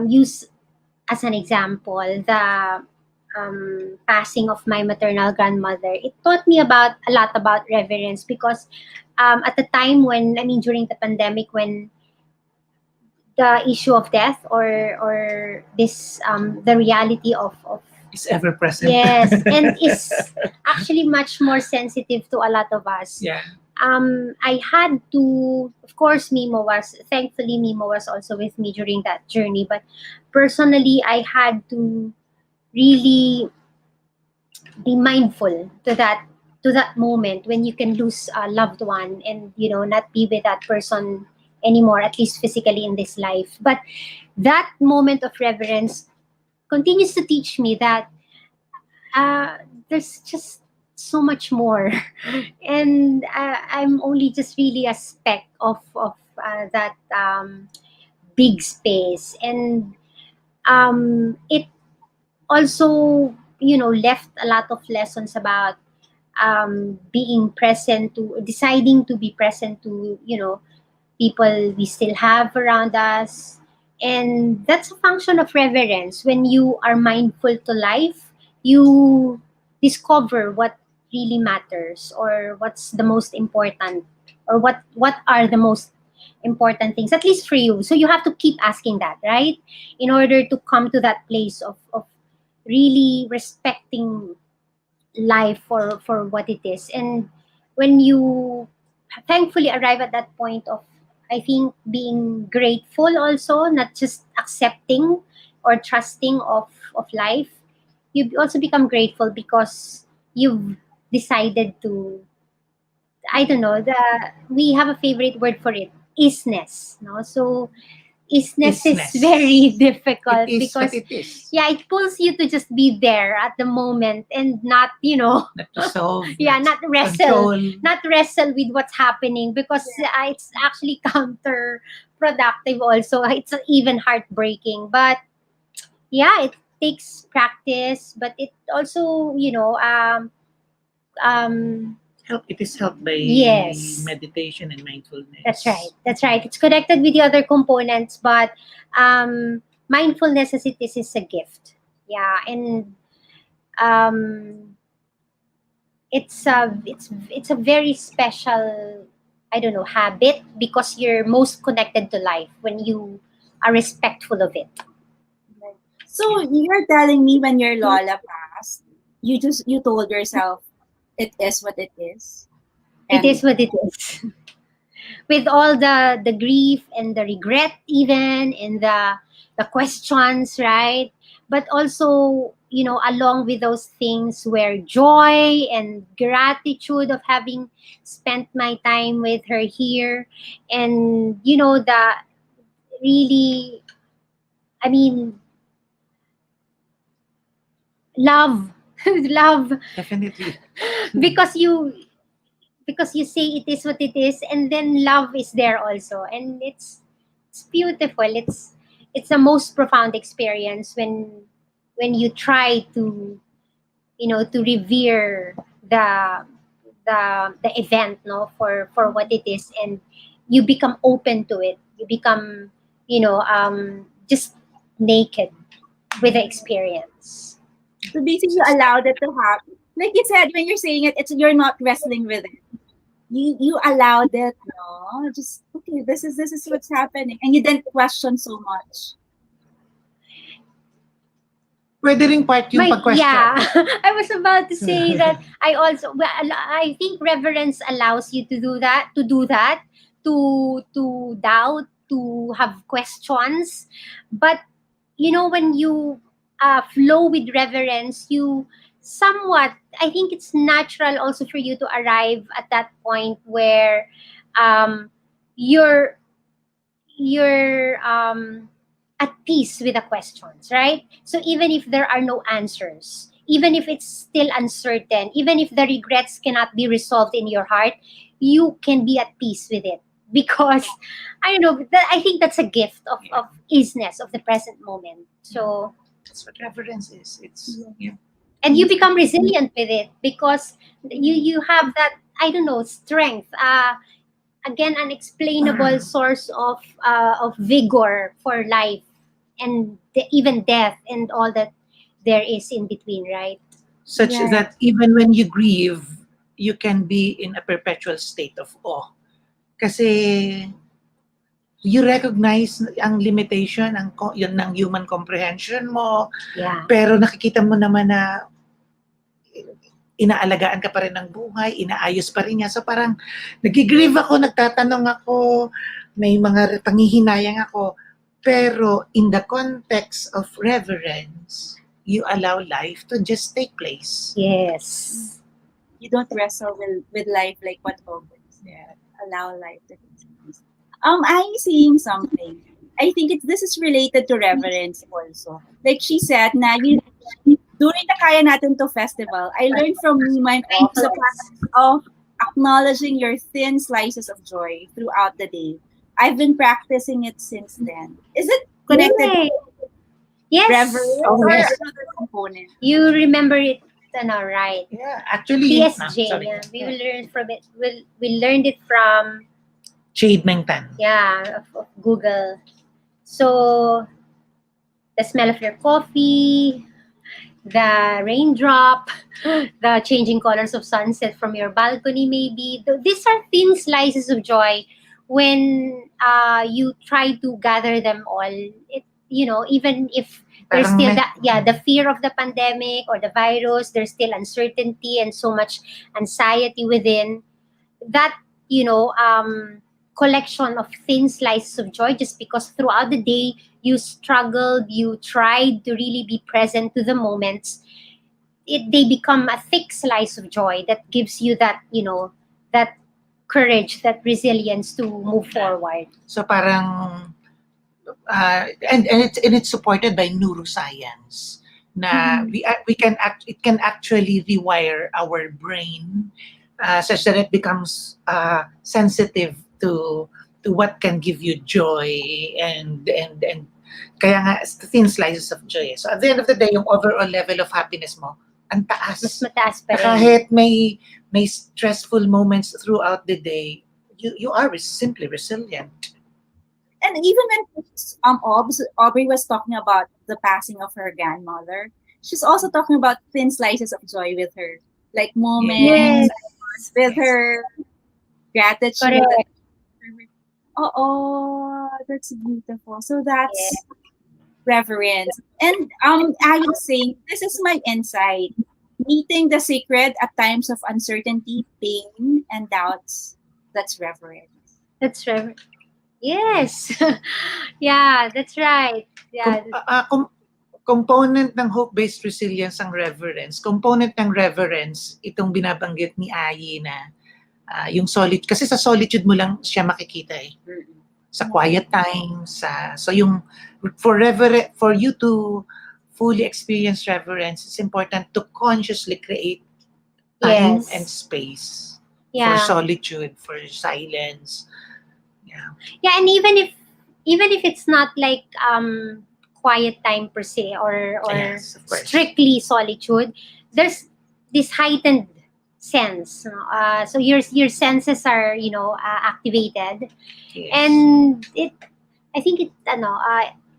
use as an example the passing of my maternal grandmother, it taught me about a lot about reverence because at the time when, I mean, during the pandemic, when the issue of death or this the reality of It's ever present. yes, and is actually much more sensitive to a lot of us. Yeah. I had to, of course, thankfully, Mimo was also with me during that journey. But personally, I had to really be mindful to that moment when you can lose a loved one and, not be with that person anymore, at least physically in this life. But that moment of reverence continues to teach me that uh, there's just so much more, and I'm only just really a speck of that big space, and it also left a lot of lessons about being present, to deciding to be present to people we still have around us. And that's a function of reverence. When you are mindful to life, you discover what really matters, or what's the most important, or what are the most important things, at least for you. So you have to keep asking that, right? In order to come to that place of really respecting life for what it is. And when you thankfully arrive at that point of, I think, being grateful also, not just accepting or trusting of life, you also become grateful because you've decided to, I don't know, we have a favorite word for it, isness, no? So isness is Isness. very difficult It is because what it is. yeah, it pulls you to just be there at the moment and not, Not to solve. yeah, not wrestle, Control. not wrestle with what's happening, because it's actually counterproductive also. It's even heartbreaking. But yeah, it takes practice, but it also, um It is helped by yes, meditation and mindfulness. that's right. That's right. It's connected with the other components, but mindfulness as it is a gift. Yeah, and um, it's a very special, I don't know, habit, because you're most connected to life when you are respectful of it. So you're telling me when your Lola passed, you told yourself it is what it is. It is what it is. With all the grief and the regret, even, and the questions, right? But also, along with those things were joy and gratitude of having spent my time with her here, and the really, I mean, love, love, Definitely. because you say it is what it is, and then love is there also, and it's beautiful. It's the most profound experience when you try to to revere the event, no, for what it is, and you become open to it. You become just naked with the experience. So basically, you allowed it to happen. Like you said, when you're saying it, it's you're not wrestling with it. You allowed it, no? Just okay. This is what's happening, and you didn't question so much. Pwede ring part yung pag-question. Yeah, I was about to say that I think reverence allows you to do that, to doubt, to have questions. But when you flow with reverence, you somewhat, I think it's natural also for you to arrive at that point where um, you're you're at peace with the questions, right? So even if there are no answers, even if it's still uncertain, even if the regrets cannot be resolved in your heart, you can be at peace with it, because I don't know. I think that's a gift of easiness of the present moment. So, That's what reverence is. It's yeah. and you become resilient with it, because you have that, I don't know, strength. Again, unexplainable source of vigor for life, and even death, and all that there is in between, right? Such Yeah. that even when you grieve, you can be in a perpetual state of awe. Kasi you recognize ang limitation, yun ng human comprehension mo, Yeah. pero nakikita mo naman na inaalagaan ka pa rin ng buhay, inaayos pa rin niya. So parang nagigrieve ako, nagtatanong ako, may mga panghihinayang ako. Pero in the context of reverence, you allow life to just take place. Yes. You don't wrestle with life like what Aubrey said. Yeah. Allow life to take place. I'm seeing something. I think this is related to reverence also. Like she said, na during the Kaya Natin To festival, I learned from Mimo and Ops the practice of acknowledging your thin slices of joy throughout the day. I've been practicing it since then. Is it connected Yay. to Yes. reverence Oh, or yes. another component? You remember it, right? Yeah, actually, PSJ. sorry. Yeah, we will learn from it. We learned it from Jade Mengtan. of Google. So the smell of your coffee, the raindrop, the changing colors of sunset from your balcony, maybe. These are thin slices of joy when you try to gather them all. Even if there's Parang still may- the fear of the pandemic or the virus, there's still uncertainty and so much anxiety within that, collection of thin slices of joy, just because throughout the day you struggled, you tried to really be present to the moments. They become a thick slice of joy that gives you that, that courage, that resilience to move forward. So parang and it's supported by neuroscience na it can actually rewire our brain such that it becomes sensitive to what can give you joy and kaya nga thin slices of joy. So at the end of the day, yung overall level of happiness mo ang taas. Mas mataas pa rin. Kahit may stressful moments throughout the day, you are simply resilient. And even when Aubrey was talking about the passing of her grandmother, she's also talking about thin slices of joy with her, like moments Yes. with her, gratitude. Correct. Oh, that's beautiful. So Yeah. that's reverence. And I would say this is my insight. Meeting the sacred at times of uncertainty, pain, and doubts. That's reverence. That's right. Yes. Yeah, that's right. Yeah. Component ng hope-based resilience ang reverence. Component ng reverence, itong binabanggit ni Ayi na yung solitude. Kasi sa solitude mo lang siya makikita eh. Sa quiet time, so yung for you to fully experience reverence, it's important to consciously create time Yes. and space for Yeah. solitude, for silence. Yeah. Yeah, and even if it's not like quiet time per se, or Yes, of course. strictly solitude, there's this heightened sense, no? So your senses are, activated, Yes. and I think it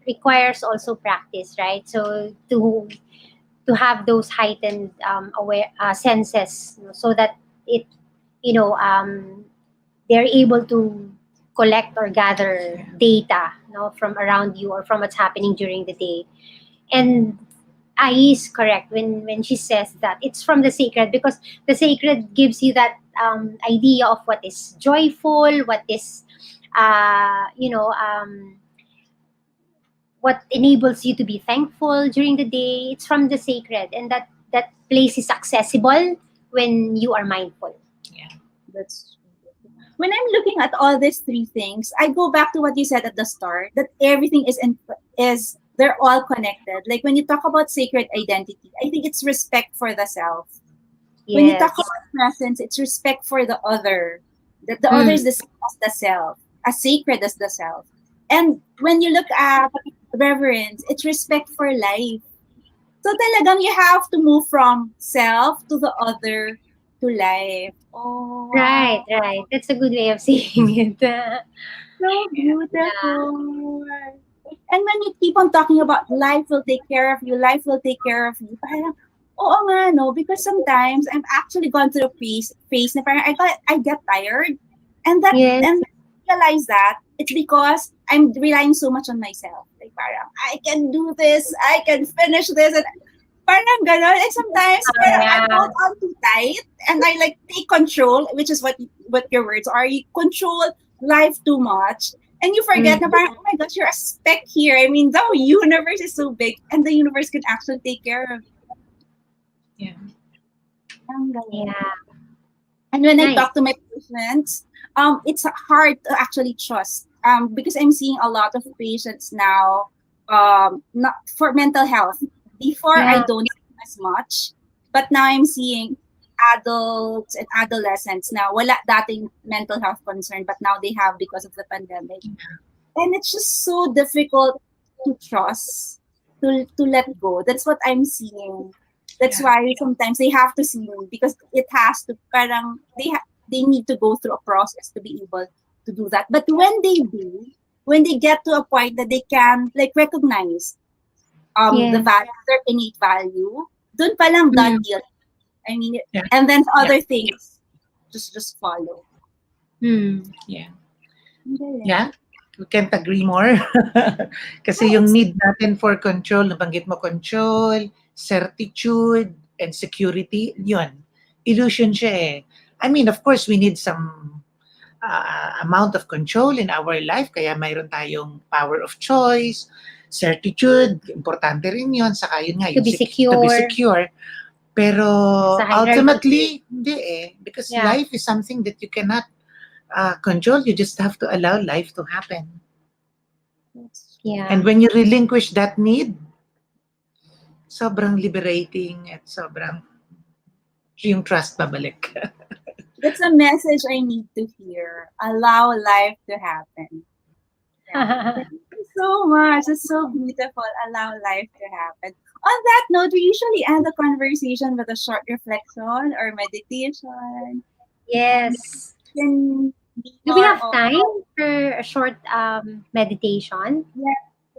requires also practice, right? So to have those heightened aware senses, so that it you know they're able to collect or gather data, from around you or from what's happening during the day. And Ai is correct when she says that it's from the sacred, because the sacred gives you that idea of what is joyful, what is what enables you to be thankful during the day. It's from the sacred, and that place is accessible when you are mindful. That's when I'm looking at all these three things, I go back to what you said at the start, that everything is they're all connected. Like when you talk about sacred identity, I think it's respect for the self. When you talk Yes. about presence, it's respect for the other. That the other is the same as the self, as sacred as the self. And when you look at reverence, it's respect for life. So talagang you have to move from self to the other to life. Oh, wow. Right. That's a good way of saying it. So beautiful. And when you keep on talking about life will take care of you, life will take care of you, parang, oo nga, no? Because sometimes I'm actually gone through a phase na parang I get tired. And Yes. I realize that it's because I'm relying so much on myself. Like parang, I can do this, I can finish this, and parang ganon. And sometimes parang I Yeah. hold on too tight and I like take control, which is what your words are. You control life too much. And you forget na parang, oh my gosh, you're a speck here. I mean, the universe is so big and the universe can actually take care of you. Yeah. Ang galing. Yeah. And when I Nice. talk to my patients, it's hard to actually trust because I'm seeing a lot of patients now not for mental health. Before I Yeah. don't see as much, but now I'm seeing adults and adolescents now wala dating mental health concern, but now they have because of the pandemic. And it's just so difficult to trust, to let go. That's what I'm seeing. That's Yeah. why sometimes they have to see me because it has to parang they need to go through a process to be able to do that. But when they do, when they get to a point that they can like recognize the Yeah. value, their innate value, dun pa lang done deal. I mean, Yeah. and then other things just follow. Yeah. Ang galing. Yeah. We can't agree more. Kasi yung need natin for control, nabanggit mo control, certitude, and security, yun. Illusion siya eh. I mean, of course, we need some amount of control in our life, kaya mayroon tayong power of choice, certitude, importante rin yun, saka yun nga, To be to be secure. secure. Pero Sa hierarchy. ultimately, hindi eh. Because Yeah. life is something that you cannot control. You just have to allow life to happen. Yeah. And when you relinquish that need, sobrang liberating at sobrang yung trust babalik. That's a message I need to hear. Allow life to happen. Thank you so much. It's so beautiful. Allow life to happen. On that note, we usually end the conversation with a short reflection or meditation. Yes. Can be Do we have more of- time for a short meditation?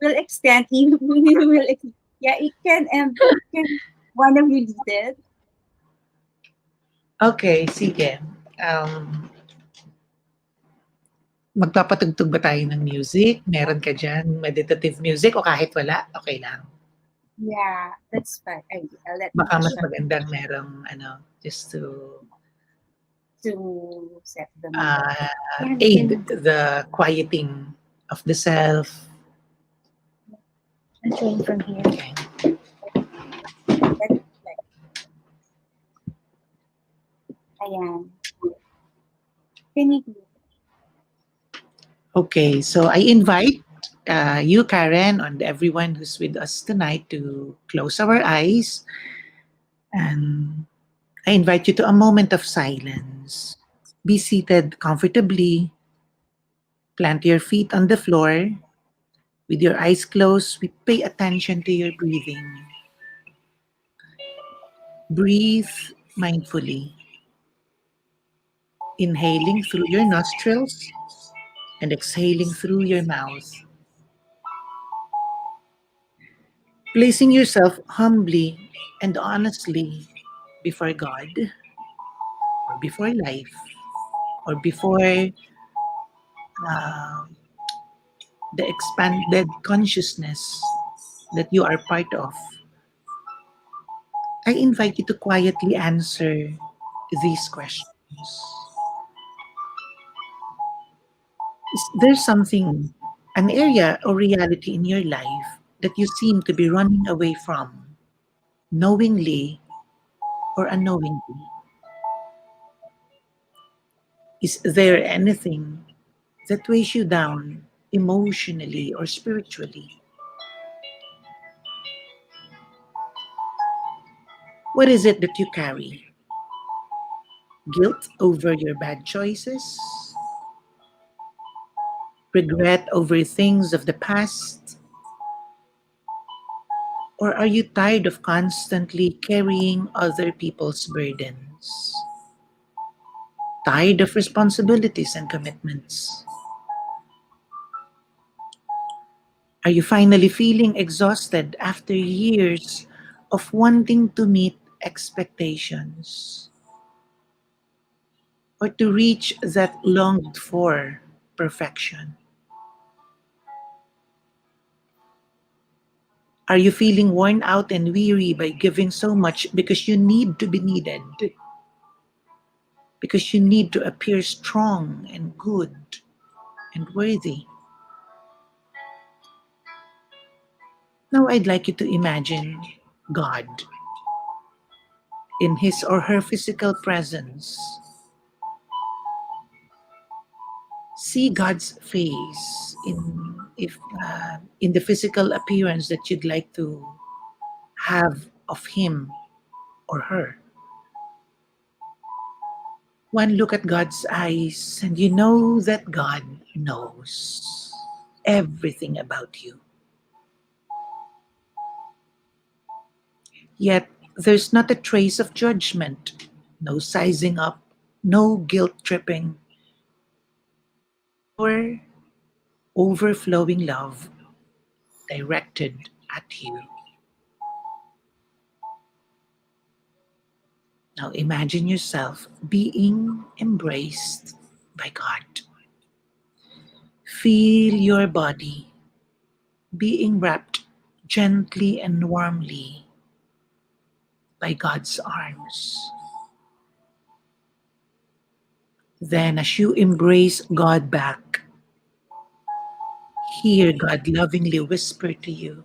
We'll extend. It can and can one of you lead it. Okay, sige. Magpapatugtog ba tayo ng music? Meron ka diyan, meditative music o kahit wala, okey lang? Yeah, that's fine. Let me Baka mas check magandang merong ano, just to set the mood. aid the quieting of the self. I'm trying from here. Okay. Let me check. Ayan. Can you Okay, so I invite you, Karen, and everyone who's with us tonight to close our eyes, and I invite you to a moment of silence. Be seated comfortably, plant your feet on the floor. With your eyes closed, we pay attention to your breathing. Breathe mindfully, inhaling through your nostrils and exhaling through your mouth. Placing yourself humbly and honestly before God, or before life, or before uh, the expanded consciousness that you are part of, I invite you to quietly answer these questions. Is there something, an area or reality in your life that you seem to be running away from, knowingly or unknowingly? Is there anything that weighs you down emotionally or spiritually? What is it that you carry? Guilt over your bad choices? Regret over things of the past? Or are you tired of constantly carrying other people's burdens? Tired of responsibilities and commitments? Are you finally feeling exhausted after years of wanting to meet expectations or to reach that longed for perfection? Are you feeling worn out and weary by giving so much because you need to be needed? Because you need to appear strong and good and worthy? Now I'd like you to imagine God in his or her physical presence. See God's face in the physical appearance that you'd like to have of him or her. One look at God's eyes, and you know that God knows everything about you. Yet there's not a trace of judgment, no sizing up, no guilt tripping, or overflowing love directed at you. Now imagine yourself being embraced by God. Feel your body being wrapped gently and warmly by God's arms. Then, as you embrace God back, hear God lovingly whisper to you,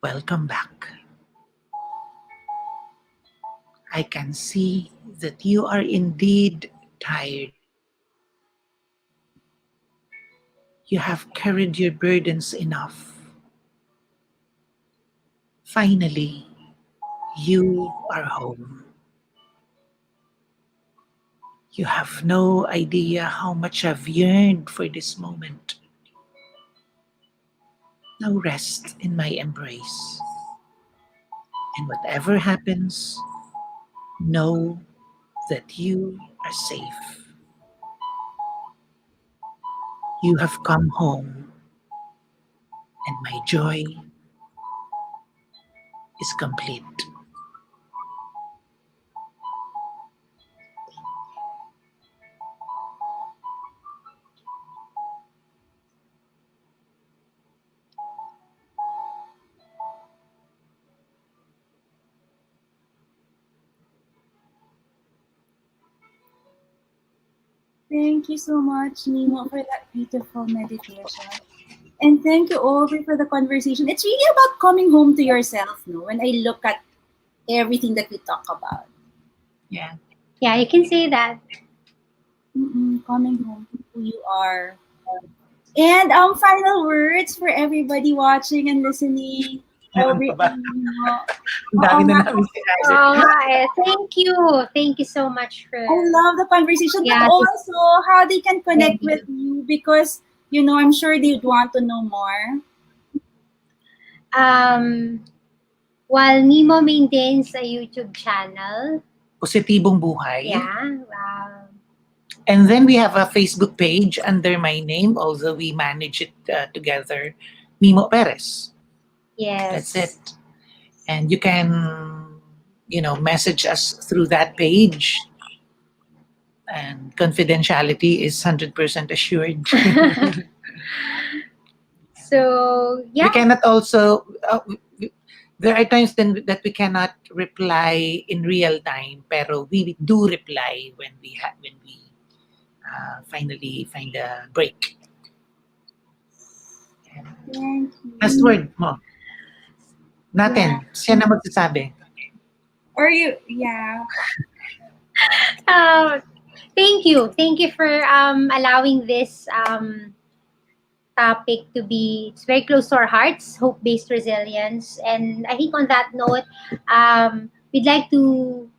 "Welcome back. I can see that you are indeed tired. You have carried your burdens enough. Finally, you are home. You have no idea how much I've yearned for this moment. Now rest in my embrace. And whatever happens, know that you are safe. You have come home, and my joy is complete." Thank you so much, Mimo, for that beautiful meditation. And thank you, Aubrey, for the conversation. It's really about coming home to yourself, no? When I look at everything that we talk about. Yeah. Yeah, you can say that. Coming home to who you are. And final words for everybody watching and listening. Meron Aubrey pa ba? and Mimo. Ang dami Oo na nga. namin sinabi. Oh, thank you. Thank you so much for. I love the conversation, Yeah, but also how they can connect with you because, I'm sure they'd want to know more. While Mimo maintains a YouTube channel. Positibong buhay. Yeah. And then we have a Facebook page under my name. Also, we manage it together. Mimo Perez. Yes. That's it. And you can, message us through that page. And confidentiality is 100% assured. So, yeah. We cannot also, there are times then that we cannot reply in real time, pero we do reply when we finally find a break. Thank you. Last word mo. Natin. Siya na magsasabi. Or you, yeah. Thank you. Thank you for allowing this topic to be, it's very close to our hearts, hope-based resilience. And I think on that note, we'd like to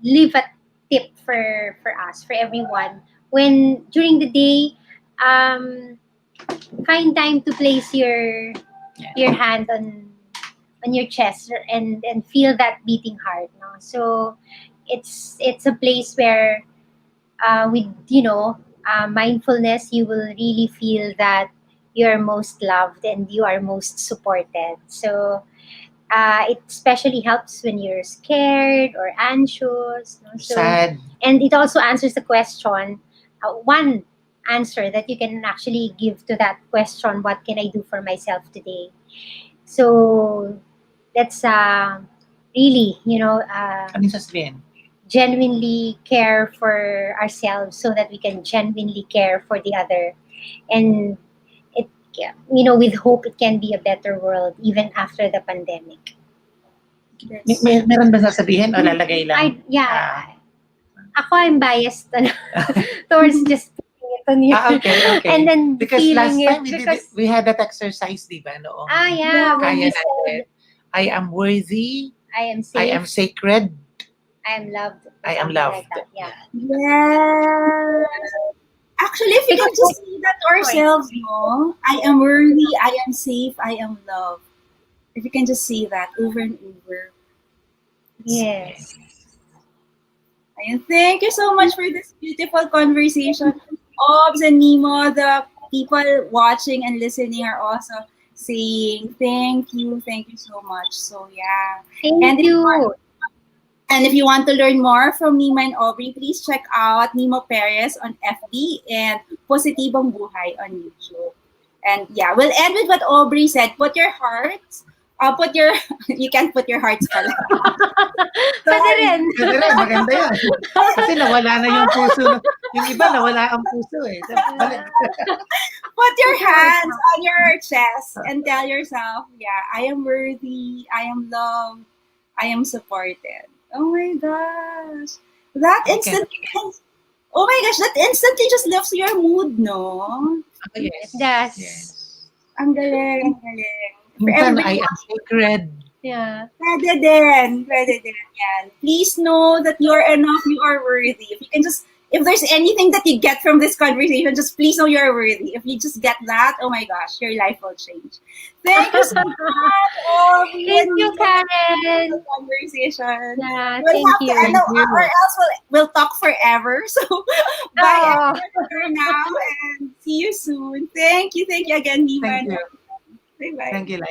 leave a tip for us, for everyone. When during the day, find time to place your hand on your chest and feel that beating heart. No? So it's a place where with mindfulness, you will really feel that you are most loved and you are most supported. So it especially helps when you're scared or anxious. No? So, Sad. and it also answers the question, one answer that you can actually give to that question, what can I do for myself today? So let's really, Ano yung sasabihin? genuinely care for ourselves so that we can genuinely care for the other. And it, with hope, it can be a better world even after the pandemic. Meron ba sasabihin o lalagay lang? Ako, I'm biased towards just putting it on you. Okay. And then Because feeling last time it. we had that exercise, di ba? Noong When kaya you said, natin. I am worthy. I am safe. I am sacred. I am loved. I am Something loved. Like that. Yeah. Yes. Actually, if we can just say that to ourselves, no? I am worthy, I am safe, I am loved. If we can just say that over and over. Yes. And thank you so much for this beautiful conversation. Obs and Mimo, the people watching and listening are also saying thank you so much. So yeah. Thank you. And if you want to learn more from Mimo and Aubrey, please check out Mimo Perez on FB and Positibong Buhay on YouTube. And yeah, we'll end with what Aubrey said. Put your hearts. You can't put your hearts pala. Pwede rin. Maganda yan. Kasi nawala na yung puso. Yung iba nawala ang puso eh. Put your hands on your chest and tell yourself, yeah, I am worthy, I am loved, I am supported. Oh my gosh. That instantly just lifts your mood, no? Yes. Yes. Ang galing. Minsan, I am sacred. Yeah. Pwede din yan. Please know that you're enough, you are worthy. If there's anything that you get from this conversation, just please know you're worthy. If you just get that, oh my gosh, your life will change. Thank you so much. Thank you, Karen. For the conversation. Yeah, We'll thank you. Or else we'll talk forever. So bye everyone now and see you soon. Thank you again, Mimo. Thank you. Bye-bye. Thank you,